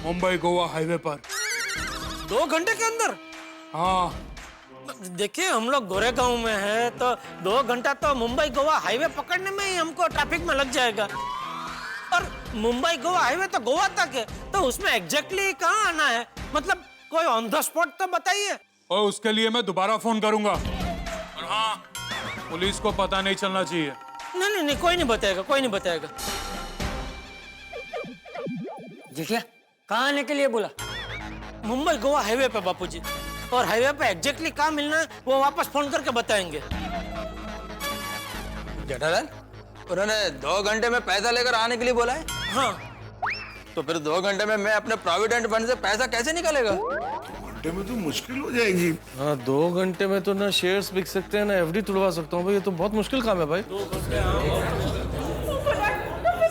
मुंबई गोवा हाईवे पर। 2 घंटे के अंदर? हाँ। देखिए, हम लोग गोरेगांव में है तो 2 घंटा तो मुंबई गोवा हाईवे पकड़ने में ही हमको ट्रैफिक में लग जाएगा। और मुंबई गोवा हाईवे तो गोवा तक है, तो उसमें एग्जैक्टली कहाँ आना है? मतलब कोई ऑन द स्पॉट तो बताइए। और उसके लिए मैं दोबारा फोन करूंगा। और हाँ, पुलिस को पता नहीं चलना चाहिए। नहीं, कोई नहीं बताएगा। देखिए, कहाँ आने के लिए बोला? मुंबई गोवा हाईवे पे बापूजी, और हाईवे पे एग्जैक्टली कहाँ मिलना है वो वापस फोन करके बताएंगे। जेठालाल, उन्होंने 2 घंटे में पैसा लेकर आने के लिए बोला है? हाँ। तो फिर 2 घंटे में मैं अपने प्रोविडेंट फंड से पैसा कैसे निकालेगा? घंटे में तो मुश्किल हो जाएगी। हाँ, 2 घंटे में तो ना शेयर्स बिक सकते हैं ना एफडी तुड़वा सकता हूँ भाई, ये तो बहुत मुश्किल काम है भाई। 2 घंटे।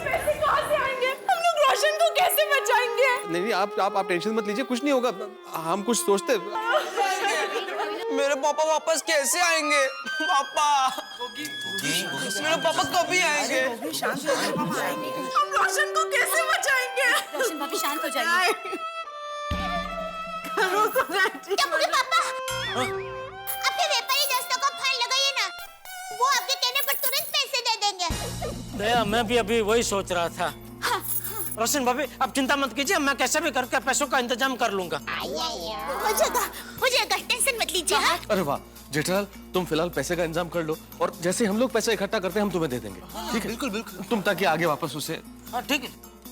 पैसे कहाँ से आएंगे? हम लोग रोशन को कैसे बचाएंगे? नहीं, आप टेंशन मत लीजिए, कुछ नहीं होगा। हम कुछ सोचते। मेरे पापा वापस कैसे आएंगे? पापा, मेरे पापा कभी आएंगे? हम रोशन को कैसे बचाएंगे? रोशन भाभी शांत हो जाइए। पापा, अपने व्यापारी दोस्तों को फोन लगाइए ना, वो आपके कहने पर तुरंत पैसे दे देंगे। दया, मैं भी अभी वही सोच रहा था। रोशन भाभी, आप चिंता मत कीजिए, मैं कैसे भी करके पैसों का इंतजाम कर लूंगा। हो जाएगा, टेंशन मत लीजिए। हाँ? अरे वाह जेठालाल, तुम फिलहाल पैसे का इंतजाम कर लो, और जैसे हम लोग पैसा इकट्ठा करते हैं हम तुम्हें दे देंगे। ठीक है? बिल्कुल। तुम ताकि आगे वापस उसे। हाँ, ठीक है।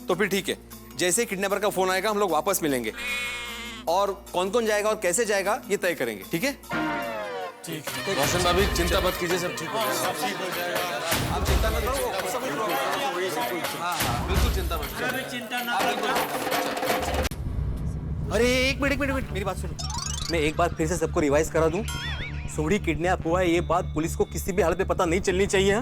तो फिर ठीक है, जैसे किडनैपर का फोन आएगा हम लोग वापस मिलेंगे, और कौन जाएगा और कैसे जाएगा ये तय करेंगे। ठीक है? ठीक है। रोशन भाभी, चिंता मत कीजिए, सब ठीक हो जाएगा। आप चिंता मत करो, बिल्कुल चिंता मत करो। चिंता ना करो। अरे एक मिनट मेरी बात सुनो। मैं एक बार फिर से सबको रिवाइज करा दूं। सोडी किडनैप हुआ है ये बात पुलिस को किसी भी हालत में पता नहीं चलनी चाहिए।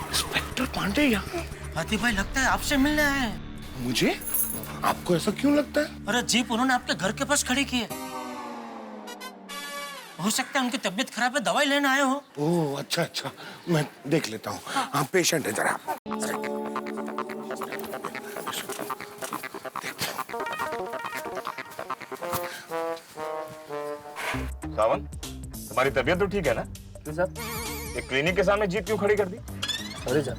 इंस्पेक्टर पांडे यहाँ? हाथी भाई लगता है आपसे मिलने आए हैं। मुझे? आपको ऐसा क्यों लगता है? अरे जीप उन्होंने आपके घर के पास खड़ी की है। हो सकता है उनकी तबीयत खराब है, दवाई लेने आए हो। ओह अच्छा अच्छा, मैं देख लेता हूँ। हाँ पेशेंट है जरा। सावन, तुम्हारी तबीयत तो ठीक है ना? साहब, ये क्लिनिक के सामने जीप क्यों खड़ी कर दी? अरे जा।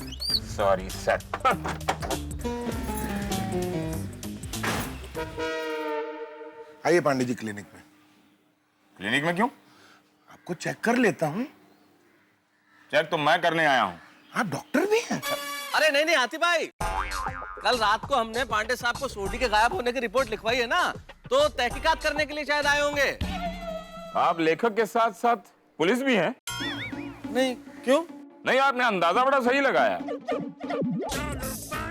Sorry sir. आइए पांडे जी क्लिनिक में। क्लिनिक में क्यों? आपको चेक कर लेता हूँ। चेक तो मैं करने आया हूँ। हाँ डॉक्टर भी हैं। अरे नहीं हाथी भाई, कल रात को हमने पांडे साहब को सोडी के गायब होने की रिपोर्ट लिखवाई है ना, तो तहकीकात करने के लिए शायद आए होंगे। आप लेखक के साथ साथ पुलिस भी हैं? नहीं, क्यों? नहीं, आपने अंदाजा बड़ा सही लगाया।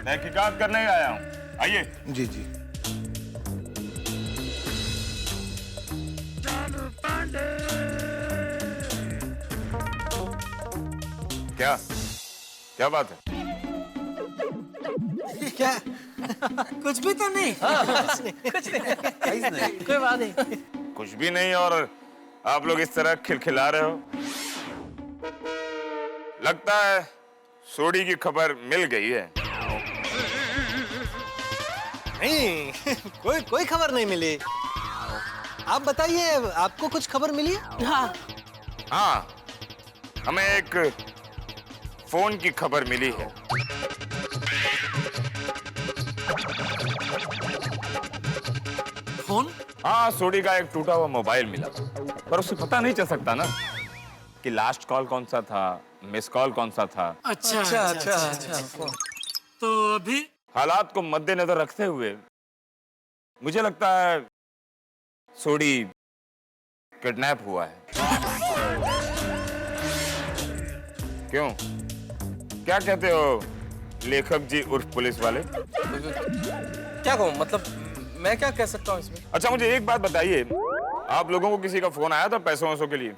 तहकीकात करने ही आया हूँ। आइए। जी जी। क्या क्या बात है? क्या? कुछ भी तो नहीं। कुछ नहीं। कोई बात नहीं। कुछ भी नहीं, और आप लोग इस तरह खिलखिला रहे हो। लगता है सोडी की खबर मिल गई है। नहीं, कोई खबर नहीं मिली। आप बताइए, आपको कुछ खबर मिली है? हाँ, हमें एक फोन की खबर मिली है। फोन? हाँ, सोडी का एक टूटा हुआ मोबाइल मिला, पर उससे पता नहीं चल सकता ना कि लास्ट कॉल कौन सा था, मिस कॉल कौन सा था। अच्छा। तो अभी हालात को मद्देनजर रखते हुए मुझे लगता है सोडी किडनैप हुआ है। क्यों? क्या कहते हो लेखक जी उर्फ पुलिस वाले? क्या कहूँ, मतलब मैं क्या कह सकता हूँ इसमें? अच्छा मुझे एक बात बताइए, आप लोगों को किसी का फोन आया था पैसों वैसों के लिए?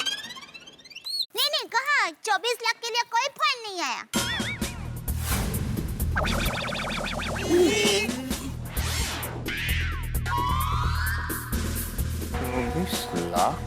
नहीं कहाँ, 24 लाख के लिए कोई फोन नहीं आया। 24 लाख?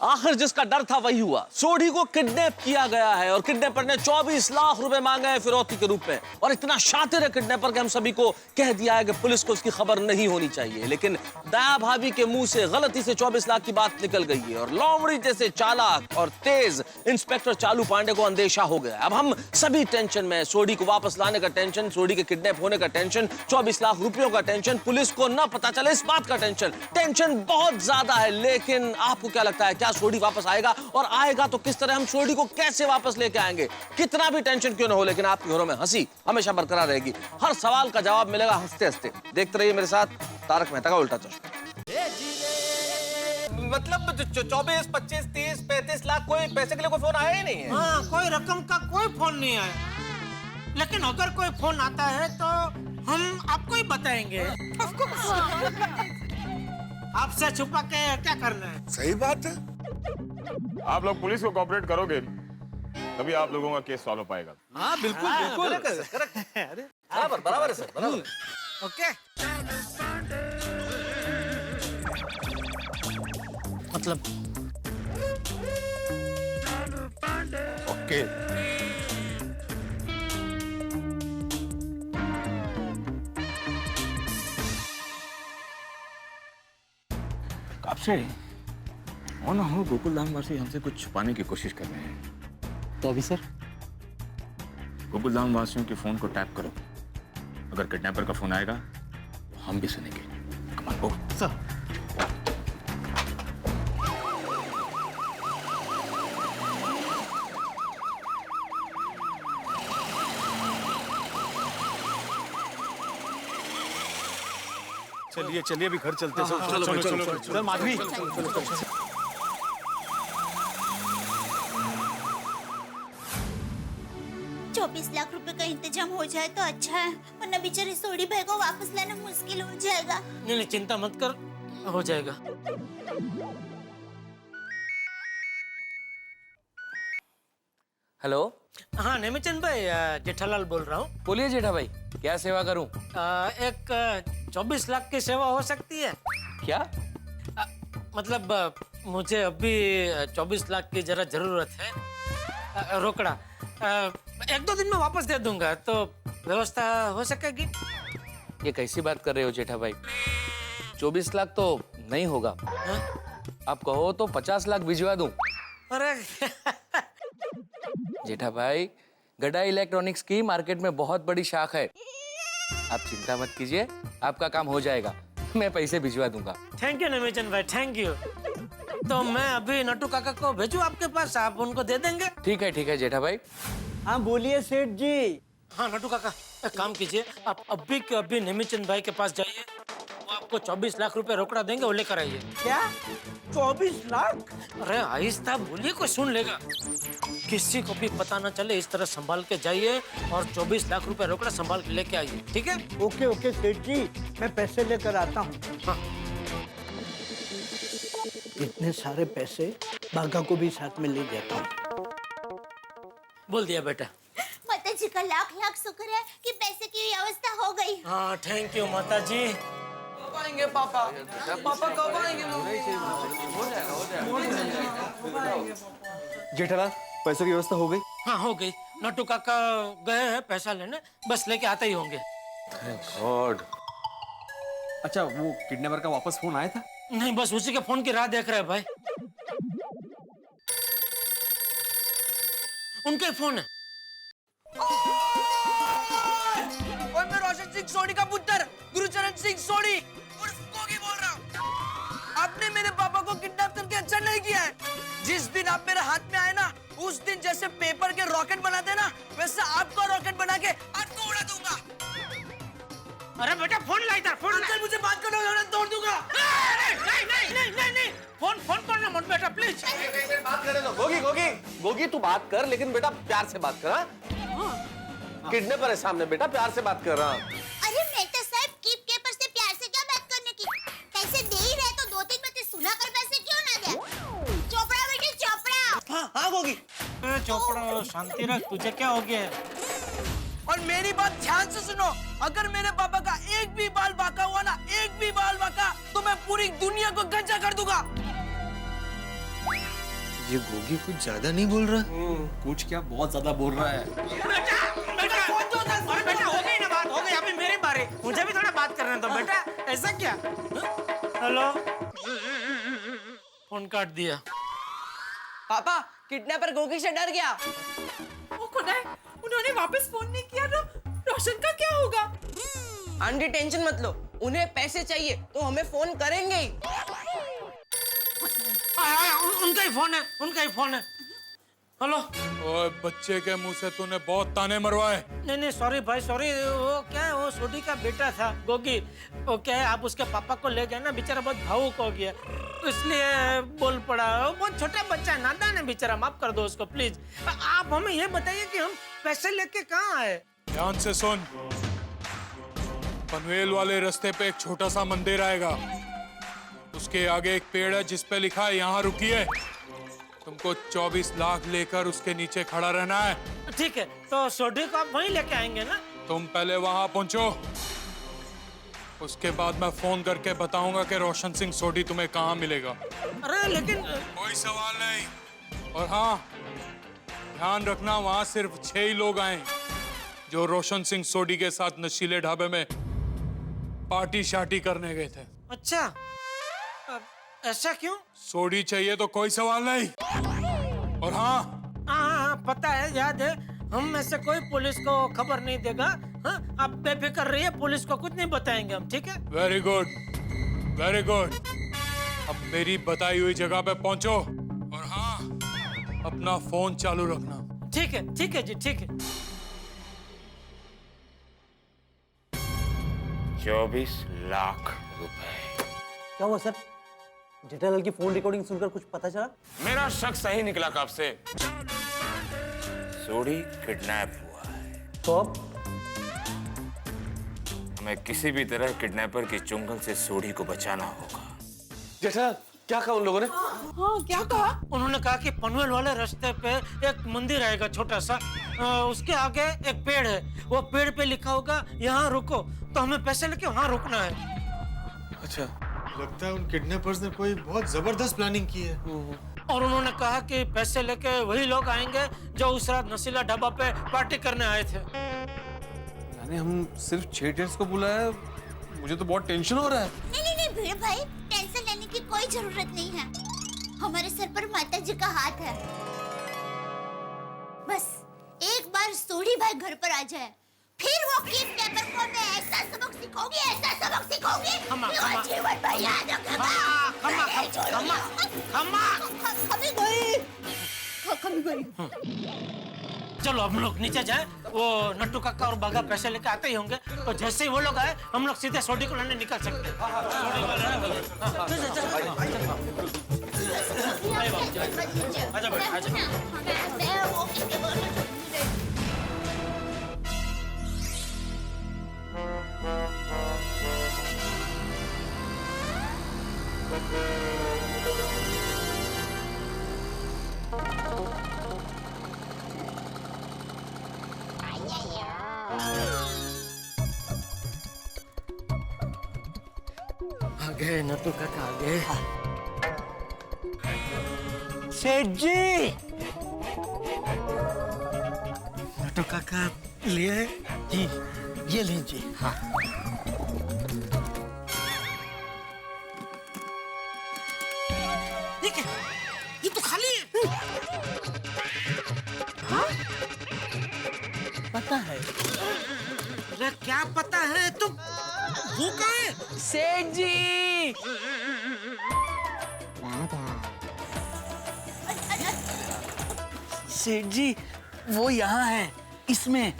आखिर जिसका डर था वही हुआ। सोडी को किडनैप किया गया है और किडनैपर ने 24 लाख रुपए मांगे हैं फिरौती के रूप में। और इतना शातिर है किडनैपर कि हम सभी को कह दिया है कि पुलिस को उसकी खबर नहीं होनी चाहिए। लेकिन दया भाभी के मुंह से गलती से 24 लाख की बात निकल गई है और लोमड़ी जैसे चालाक और तेज इंस्पेक्टर चालू पांडे को अंदेशा हो गया। अब हम सभी टेंशन में, सोडी को वापस लाने का टेंशन, सोडी के किडनैप होने का टेंशन, 24 लाख रुपयों का टेंशन, पुलिस को न पता चले इस बात का टेंशन बहुत ज्यादा है। लेकिन आपको क्या लगता है, क्या सोडी वापस आएगा? और आएगा तो किस तरह? हम सोडी को कैसे वापस लेके आएंगे? कितना भी टेंशन क्यों न हो, लेकिन आपके घरों में हंसी हमेशा बरकरार रहेगी। हर सवाल का जवाब मिलेगा हंसते हंसते। देखते रहिए मेरे साथ तारक मेहता का उल्टा चश्मा। मतलब 24, 25, 30, 35 लाख कोई पैसे के लिए कोई फोन आया ही नहीं है। हाँ, कोई रकम का कोई फोन नहीं आया। लेकिन अगर कोई फोन आता है तो हम आपको ही बताएंगे। आपसे छुपा के क्या करना है? सही बात है। आप लोग पुलिस को कोऑपरेट करोगे तभी आप लोगों का केस सॉल्व हो पाएगा। हाँ बिल्कुल बिल्कुल। बराबर है सर, बराबर। ओके। मतलब ओके। कब से हो ना हो गोकुल धामवासी हमसे कुछ छुपाने की कोशिश कर रहे हैं। तो अभी सर गोकुल धामवासियों के फोन को टैप करो। अगर किडनैपर का फोन आएगा तो हम भी सुनेंगे। Come on go sir. चलिए चलिए चलिए अभी घर चलते हैं। हाँ, चलो, चलो, चलो, माधवी। 24 लाख रुपए का इंतजाम हो जाए तो अच्छा है, वरना बेचारे सोडी भाई को वापस लाना मुश्किल हो जाएगा। नहीं नहीं चिंता मत कर, हो जाएगा। हेलो। हाँ नेमिचंद भाई, जेठालाल बोल रहा हूँ। बोलिए जेठा भाई, क्या सेवा करूं? एक 24 लाख की सेवा हो सकती है क्या? मतलब मुझे अभी 24 लाख की जरा जरूरत है, रोकड़ा। 1-2 दिन में वापस दे दूंगा, तो व्यवस्था हो सकेगी? ये कैसी बात कर रहे हो जेठा भाई? 24 लाख तो नहीं होगा। आप कहो तो 50 लाख भिजवा दूं। अरे जेठा भाई, गड़ा इलेक्ट्रॉनिक्स की मार्केट में बहुत बड़ी शाख है। आप चिंता मत कीजिए, आपका काम हो जाएगा। मैं पैसे भिजवा दूंगा। थैंक यू नेमिचंद भाई, थैंक यू। तो मैं अभी नट्टू काका को भेजूं आपके पास, आप उनको दे देंगे? ठीक है जेठा भाई। हाँ बोलिए सेठ जी। हाँ नट्टू काका, एक काम कीजिए, आप अभी के अभी नेमिचंद भाई के पास जाइए, वो आपको 24 लाख रुपए रोकड़ा देंगे, वो लेकर आइए। क्या 24 लाख? अरे आहिस्ता बोलिए, कोई सुन लेगा। किसी को भी पता ना चले, इस तरह संभाल के जाइए और 24 लाख रुपए रोकड़ा संभाल के लेके आइए, ठीक है? ओके ओके सेठ जी, मैं पैसे लेकर आता हूँ। हाँ। इतने सारे पैसे बागा को भी साथ में ले जाता हूँ। बोल दिया बेटा। माता जी का लाख लाख शुक्र है कि पैसे की व्यवस्था हो गई। हाँ थैंक यू माता जी। कब आएंगे पापा? पापा कब आएंगे? जेठालाल, पैसों की व्यवस्था हो गई? हाँ हो गई। नट्टू काका गए हैं पैसा लेने, बस लेके आते ही होंगे। Thank God. अच्छा, वो किडनैपर का वापस फोन आया था? नहीं, बस उसी के फोन की राह देख रहे हैं भाई। उनके फोन है। और मैं रोशन सिंह सोडी का पुत्र गुरुचरण सिंह सोडी उर्फ गोगी बोल रहा हूँ। आपने मेरे पापा को किडनैप करके अच्छा नहीं किया है। जिस दिन आप मेरे हाथ में आए ना, उस दिन जैसे पेपर के रॉकेट बनाते ना, वैसे आपको रॉकेट बना के आपको उड़ा दूंगा। अरे बेटा फोन ला इधर, फोन अंकल मुझे बात करना है, तोड़ दूंगा। नहीं, फोन करना मत बेटा प्लीज। बात करने दो। गोगी तू बात कर, लेकिन बेटा प्यार से बात कर। किडनैपर है सामने, बेटा प्यार से बात कर रहा। अरे मेहता साहब, कीप केपर से प्यार से क्या बात करने की? पैसे दे ही रहे तो 2-3 बातें सुना कर पैसे क्यों ना दे? चोपड़ा बेटे चोपड़ा। हाँ गोगी। चोपड़ा शांति रख, तुझे क्या हो गया है? और मेरी बात ध्यान से सुनो, अगर मेरे पापा का एक भी बाल बाका हुआ ना, एक भी बाल बाका, तो मैं पूरी दुनिया को गंजा कर दूंगा। ये गोगी कुछ ज्यादा नहीं बोल रहा? कुछ क्या, बहुत ज्यादा बोल रहा है। बेटा हो गई ना बात, हो गई। अभी मेरी बारी, मुझे भी थोड़ा बात करने दो बेटा। ऐसा क्या? हेलो, फोन काट दिया। पापा, किडनैपर गोगी से डर गया। ओ खुदाई, उन्होंने वापस फोन नहीं किया तो रोशन का क्या होगा? आंटी टेंशन मत लो, उन्हें पैसे चाहिए तो हमें फोन करेंगे ही। उनका ही फोन है, उनका ही फोन है। हेलो। ओए बच्चे के मुंह से तूने बहुत ताने मरवाए। नहीं सॉरी भाई सॉरी, वो क्या है, वो सोडी का बेटा था गोगी। वो क्या है, आप उसके पापा को ले गए ना, बेचारा बहुत भावुक हो गया, इसलिए बोल पड़ा। वो बहुत छोटा बच्चा है, नादान है बेचारा, माफ कर दो उसको प्लीज। आप हमें ये बताइए कि हम पैसे लेके कहाँ आए? ध्यान से सुन, पनवेल वाले रास्ते पे एक छोटा सा मंदिर आएगा, उसके आगे एक पेड़ है जिस पे लिखा है यहाँ रुकिए। तुमको 24 लाख लेकर उसके नीचे खड़ा रहना है। ठीक है, तो सोडी को आप वहीं लेके आएंगे ना? तुम पहले वहां पहुंचो, उसके बाद मैं फोन करके बताऊंगा कि रोशन सिंह सोडी तुम्हें कहाँ मिलेगा। अरे लेकिन कोई सवाल नहीं। और हाँ, ध्यान रखना, वहां सिर्फ 6 ही लोग आए जो रोशन सिंह सोडी के साथ नशीले ढाबे में पार्टी शार्टी करने गए थे। अच्छा, ऐसा क्यों? सोडी चाहिए तो कोई सवाल नहीं। और हाँ, पता है, याद है। हम में से कोई पुलिस को खबर नहीं देगा। हाँ, आप बेफिक्र रहिए, पुलिस को कुछ नहीं बताएंगे हम, ठीक है? Very good, very good. अब मेरी बताई हुई जगह पे पहुंचो और हाँ, अपना फोन चालू रखना। ठीक है जी, ठीक है। 24 लाख। क्या हुआ सर? जेठालाल की फोन रिकॉर्डिंग सुनकर कुछ पता चला? मेरा शक सही निकला कब से। सोडी किडनैप हुआ है। तो अब हमें किसी भी तरह किडनैपर के चुंगल से सोडी को बचाना होगा। जेठालाल क्या कहा उन लोगों ने? हाँ क्या कहा? उन्होंने कहा कि पनवेल वाले रास्ते पे एक मंदिर आएगा छोटा सा, उसके आगे एक पेड़ है, वो पेड़ पे लिखा होगा यहाँ रुको, तो हमें पैसे लेके वहाँ रुकना है। अच्छा, लगता है उन किडनैपर्स ने कोई बहुत जबरदस्त प्लानिंग की है। और उन्होंने कहा कि पैसे लेके वही लोग आएंगे जो उस रात नशीला ढाबा पे पार्टी करने आए थे। यानी हम सिर्फ 6 डेट्स को बुलाया, मुझे तो बहुत टेंशन हो रहा है। नहीं भीड़ भाई, टेंशन लेने की कोई जरूरत नहीं है। हमारे सर पर माता जी का हाथ है। बस एक बार सोडी भाई घर पर आ जाए, फिर वो किडनैपर को मैं ऐसा सबक सिखाऊंगी, ऐसा सबक सिखाऊंगी कि वो जीवन भर याद रखेगा। खमी भाई। चलो हम लोग नीचे जाए, वो नट्टू काका और बागा पैसे लेके आते ही होंगे, तो जैसे ही वो लोग आए हम लोग सीधे सोडी को लेने निकल सकते हैं। आ गए नट्टू काका, आ गए। सेठ जी, नट्टू काका लिए जी, ये लीजिए। हाँ। ये तो खाली है। हाँ? पता है? अरे क्या पता है? तुम वो कहाँ है? सेठ जी, सेठ जी, वो यहाँ है, इसमें।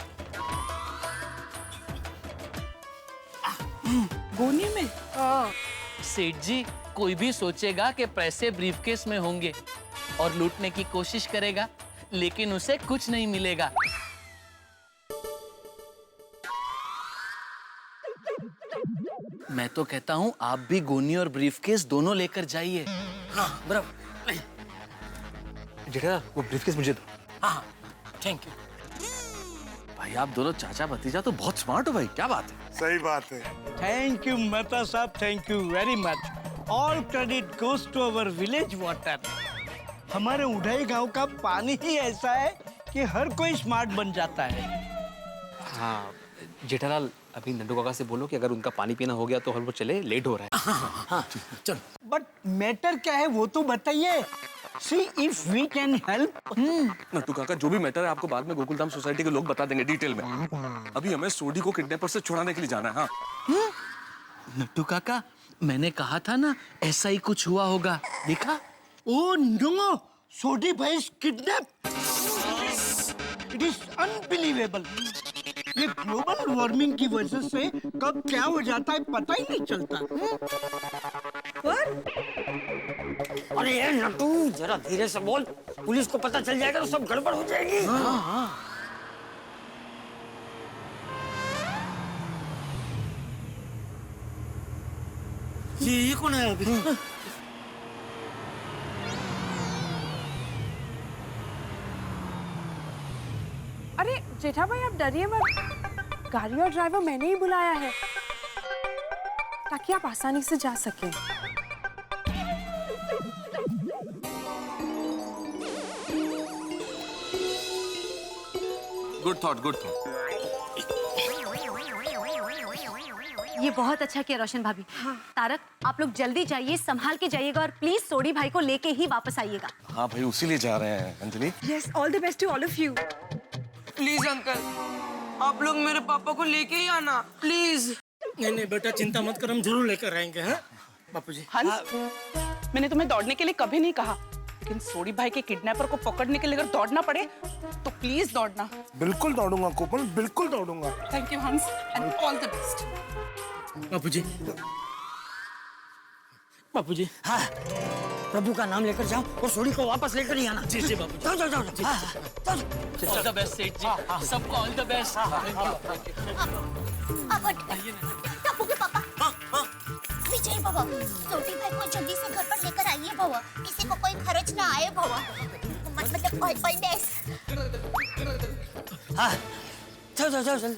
गोनी में? सेठ जी, कोई भी सोचेगा कि पैसे ब्रीफकेस में होंगे और लूटने की कोशिश करेगा, लेकिन उसे कुछ नहीं मिलेगा। मैं तो कहता हूँ आप भी गोनी और ब्रीफकेस दोनों लेकर जाइए। हाँ बराबर। जेठा वो ब्रीफकेस मुझे दो। हाँ थैंक यू। भाई आप दोनों चाचा भतीजा तो बहुत स्मार्ट हो भाई, क्या बात है? सही बात है। थैंक यू मेहता साहब, thank you very much. All credit goes to our village water. हमारे उढ़ाई गांव का पानी ही ऐसा है कि हर कोई स्मार्ट बन जाता है। हाँ जेठालाल, अभी नड्डू काका से बोलो कि अगर उनका पानी पीना हो गया तो हम लोग चले, लेट हो रहा है। हाँ, चलो। बट मैटर क्या है वो तो बताइए। See if we can help. Nattu काका, जो भी मैटर है आपको बाद में गोकुलधाम सोसाइटी के लोग बता देंगे डिटेल में। अभी हमें सोडी को किडनैपर से छुड़ाने के लिए जाना है। हाँ नट्टू काका, मैंने कहा था ना ऐसा ही कुछ हुआ होगा, देखा? Oh no! सोडी भाई is kidnapped. It is unbelievable. ये ग्लोबल वार्मिंग की वजह से कब क्या हो जाता है पता ही नहीं चलता। अरे यार नटू, जरा धीरे से बोल, पुलिस को पता चल जाएगा तो सब गड़बड़ हो जाएगी। हाँ। ये कौन है अभी? अरे जेठा भाई आप डरिए मत, गाड़ी और ड्राइवर मैंने ही बुलाया है ताकि आप आसानी से जा सकें। Good thought, good thought. ये बहुत अच्छा किया रोशन भाभी। तारक, आप लोग जल्दी जाइए, संभाल के जाइएगा और प्लीज सोडी भाई को लेके ही वापस आइएगा। हाँ भाई, उसी लिए जा रहे हैं Anjali. Yes, all the best to all of you. Please uncle, आप लोग मेरे पापा को लेके ही आना, प्लीज। नहीं बेटा, चिंता मत कर, हम जरूर लेकर आएंगे। हाँ बापू जी। हंस, मैंने तुम्हें दौड़ने के लिए कभी नहीं कहा, लेकिन सोडी भाई के किडनैपर को पकड़ने के लिए अगर दौड़ना पड़े तो प्लीज दौड़ना। बिल्कुल दौड़ूंगा कोपल, बिल्कुल दौड़ूंगा। थैंक यू हंस, एंड ऑल द बेस्ट। बापू जी, बापूजी। हाँ, प्रभु का नाम लेकर जाओ और सोडी को वापस लेकर ही आना। जी जी बापूजी। जाओ जाओ जाओ। हाँ, ऑल द बेस्ट सेठ जी, सबको ऑल द बेस्ट। टप्पू के पापा, विजय बाबा, छोटी भाई को जल्दी से घर पर लेकर आइए बाबा, किसी को कोई खर्च ना आए बाबा, मतलब ऑल बेस्ट। हाँ, चल चल चल चल।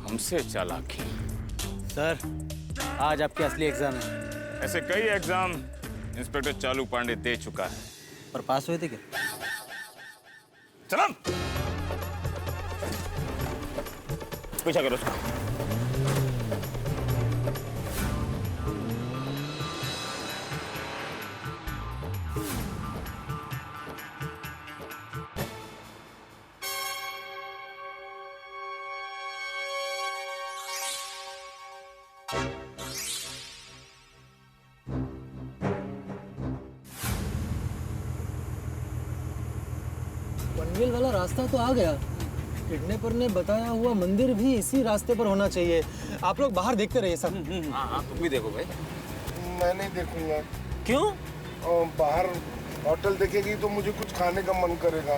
हमसे चालाकी। सर, आज आपके असली एग्जाम है। ऐसे कई एग्जाम इंस्पेक्टर चालू पांडे दे चुका है। पर पास हुए थे क्या? चलो पीछा करो उसका। पनवेल वाला रास्ता तो आ गया। किडनैपर ने बताया हुआ मंदिर भी इसी रास्ते पर होना चाहिए। आप लोग बाहर देखते रहिए सब। हाँ, तुम भी देखो भाई। मैं नहीं देखूंगा। क्यों? बाहर होटल देखेगी तो मुझे कुछ खाने का मन करेगा।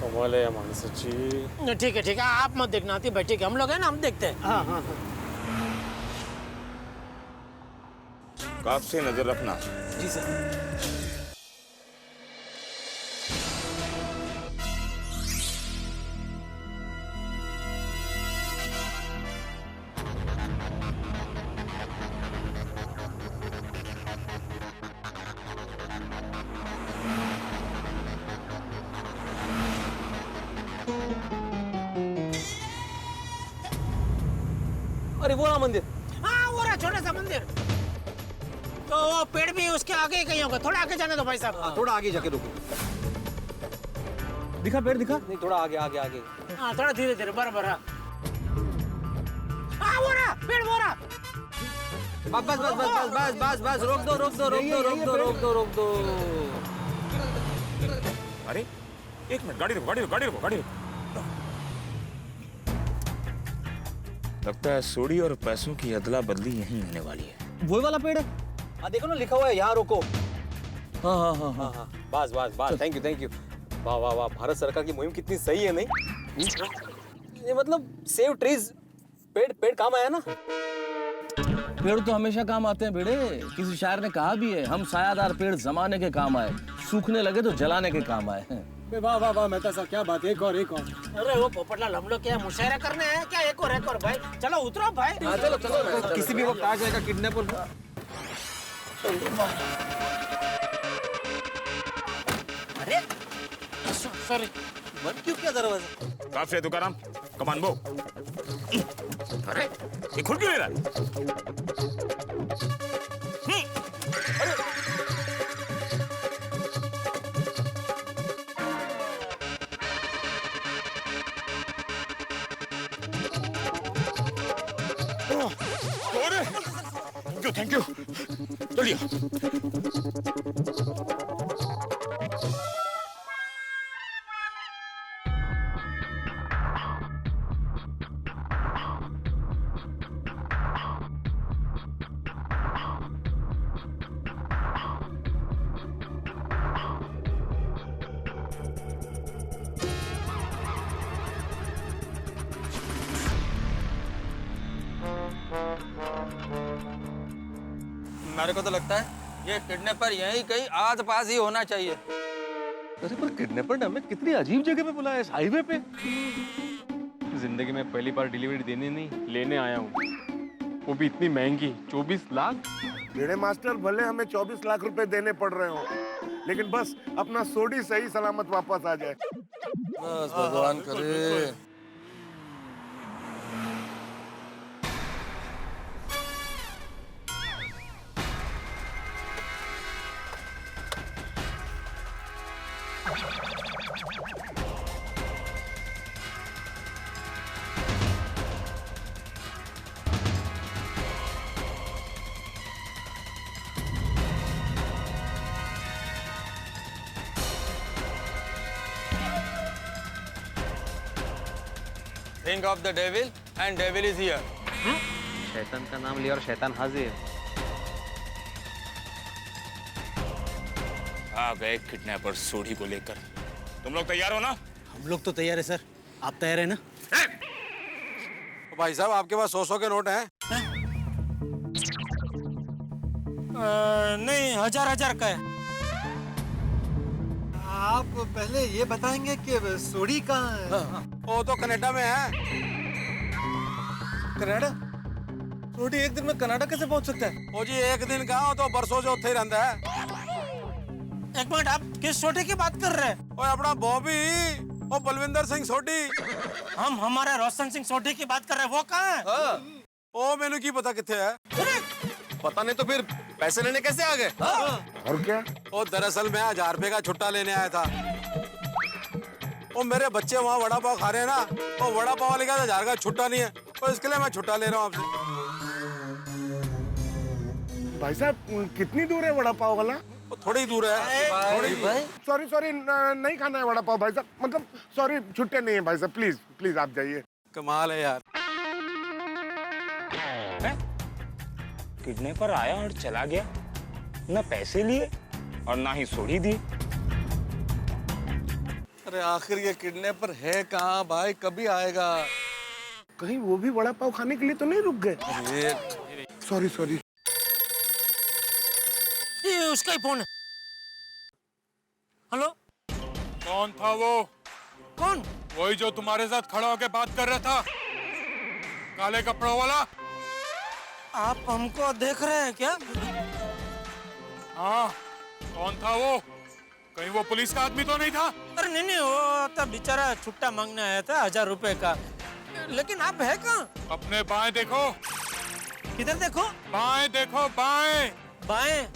कमाल है मानस जी। ठीक है आप मत देखना, आती बैठी के हम लोग हैं ना, हम देखते हैं। हाँ हाँ। काफ से नजर रखना। जी सर। अरे वो रहा मंदिर। हाँ, वो रहा छोटा सा मंदिर। तो वो पेड़ भी उसके आगे ही कहीं होगा, थोड़ा आगे जाने दो भाई साहब। थोड़ा आगे जाके रुको। दिखा पेड़ दिखा? नहीं, थोड़ा आगे आगे आगे। हाँ, थोड़ा धीरे धीरे, बराबर। हाँ, वो रहा पेड़, वो रहा। बस बस बस बस बस बस बस रोक दो रोक दो रोक दो रोक दो रोक दो रोक दो। अरे एक मिनट, गाड़ी रुको गाड़ी रुको गाड़ी रुको गाड़ी रुको। लगता है सोडी और पैसों की अदला बदली यहीं होने वाली है। वो वाला पेड़ है? हाँ देखो ना, लिखा हुआ है यहाँ रोको। हाँ हाँ हाँ हाँ हाँ। बस बस बस, थैंक यू। वाह वाह वाह, भारत सरकार की मुहिम कितनी सही है, नहीं? ये मतलब सेव ट्रीज, पेड़ काम आया ना। पेड़ तो हमेशा काम आते हैं बेड़े। किसी शायर ने कहा भी है, हम सायादार पेड़ जमाने के काम आए, सूखने लगे तो जलाने के काम आए हैं। वाह वाह वाह मेहता साहब, क्या बात है। एक और अरे वो पोपटलाल, हम लोग क्या मुशायरा करने हैं क्या? एक और भाई, चलो उतरो भाई। हाँ, चलो चलो, किसी भी वक्त आ जाएगा किडनैपर। अरे सॉरी, बंद क्यों किया दरवाजा? काफ से तुकाराम, कमान बो। अरे ये खुल क्यों नहीं रहा? Thank you. चलिए। मेरे को तो लगता है ये किडनैपर यहीं कहीं आस पास ही होना चाहिए। अरे पर किडनैपर ने हमें कितनी अजीब जगह पे बुलाया, इस हाईवे पे। जिंदगी में पहली बार डिलीवरी देने नहीं, लेने आया हूँ, वो भी इतनी महंगी, 24 लाख। मेरे मास्टर, भले हमें 24 लाख रुपए देने पड़ रहे हो, लेकिन बस अपना सोडी सही सलामत वापस आ जाए। बस भगवान करे। Think of the devil and devil is here. शैतान का नाम लिया और शैतान हाजिर। आ गए किडनैपर सोढ़ी को लेकर। तुम लोग तैयार हो ना? हम लोग तो तैयार है सर, आप तैयार है ना? भाई साहब आपके पास 100 के नोट हैं? नहीं, 1000 का है। आप पहले ये बताएंगे कि सोढ़ी कहाँ है? वो तो कनाडा में है। कनाडा? सोढ़ी एक दिन में कनाडा कैसे पहुंच सकता है? वो जी एक दिन का हो तो बरसों से उत्थे ही रहता है। एक मिनट, आप किस सोढ़ी की बात कर रहे हैं? ओए अपना बॉबी, वो बलविंदर सिंह सोढ़ी। हम हमारे रोशन सिंह सोढ़ी की बात कर रहे हैं, वो कहाँ है? ओ मैंने की पता किथे है? पता नहीं तो फिर पैसे लेने कैसे आ गए? और क्या? वो दरअसल मैं 1000 रुपए का छुट्टा लेने आया था। वो मेरे बच्चे वहाँ वड़ा पाव खा रहे हैं ना, वो वड़ा पाव वाले का 1000 का छुट्टा नहीं है, तो इसके लिए मैं छुट्टा ले रहा हूँ आपसे। भाई साहब कितनी दूर है वड़ा पाव वाला? वो थोड़ी दूर है। सॉरी सॉरी नहीं खाना है वड़ा पाव भाई साहब, मतलब सॉरी छुट्टे नहीं है भाई साहब, प्लीज प्लीज आप जाइए। कमाल है यार। किडनैपर आया और चला गया, ना पैसे लिए और ना ही सोढ़ी दी। अरे आखिर ये किडनैपर है कहाँ भाई, कभी आएगा? कहीं वो भी वड़ा पाव खाने के लिए तो नहीं रुक गए? Sorry sorry. ये उसका ही फोन है। हेलो, कौन था वो? कौन? वही जो तुम्हारे साथ खड़ा होकर बात कर रहा था, काले कपड़ों वाला। आप हमको देख रहे हैं क्या? हाँ, कौन था वो? कहीं वो पुलिस का आदमी तो नहीं था? अरे नहीं, वो तो बेचारा छुट्टा मांगने आया था 1000 रुपए का। लेकिन आप है कहाँ? अपने बाएं देखो। किधर देखो? बाएं देखो, बाएं। बाएं?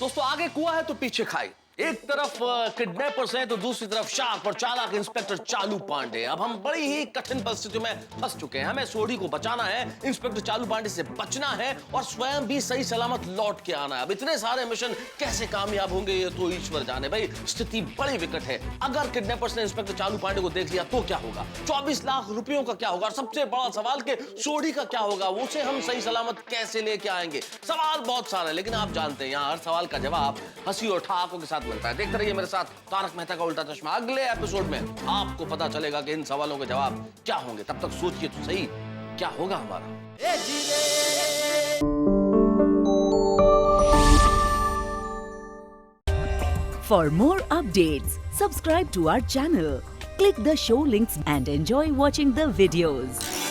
दोस्तों आगे कुआं है तो पीछे खाई। एक तरफ किडनैपर्स हैं तो दूसरी तरफ शार्प और चालाक इंस्पेक्टर चालू पांडे। अब हम बड़ी ही कठिन परिस्थितियों में फंस चुके हैं। हमें सोढ़ी को बचाना है, इंस्पेक्टर चालू पांडे से बचना है और स्वयं भी सही सलामत लौट के आना है। अब इतने सारे मिशन कैसे कामयाब होंगे ये तो ईश्वर जाने। भाई स्थिति बड़ी विकट है। अगर किडनैपर्स ने इंस्पेक्टर चालू पांडे को देख लिया तो क्या होगा? 24 लाख रुपयों का क्या होगा? और सबसे बड़ा सवाल के सोढ़ी का क्या होगा? उसे हम सही सलामत कैसे लेके आएंगे? सवाल बहुत सारे, लेकिन आप जानते हैं यहाँ हर सवाल का जवाब हंसी और ठहाकों के साथ मिलता है। देखते रहिए मेरे साथ तारक मेहता का उल्टा चश्मा। अगले एपिसोड में आपको पता चलेगा कि इन सवालों के जवाब क्या होंगे। तब तक सोचिए तो सही क्या होगा हमारा। For more updates, subscribe to our channel, click the show links and enjoy watching the videos.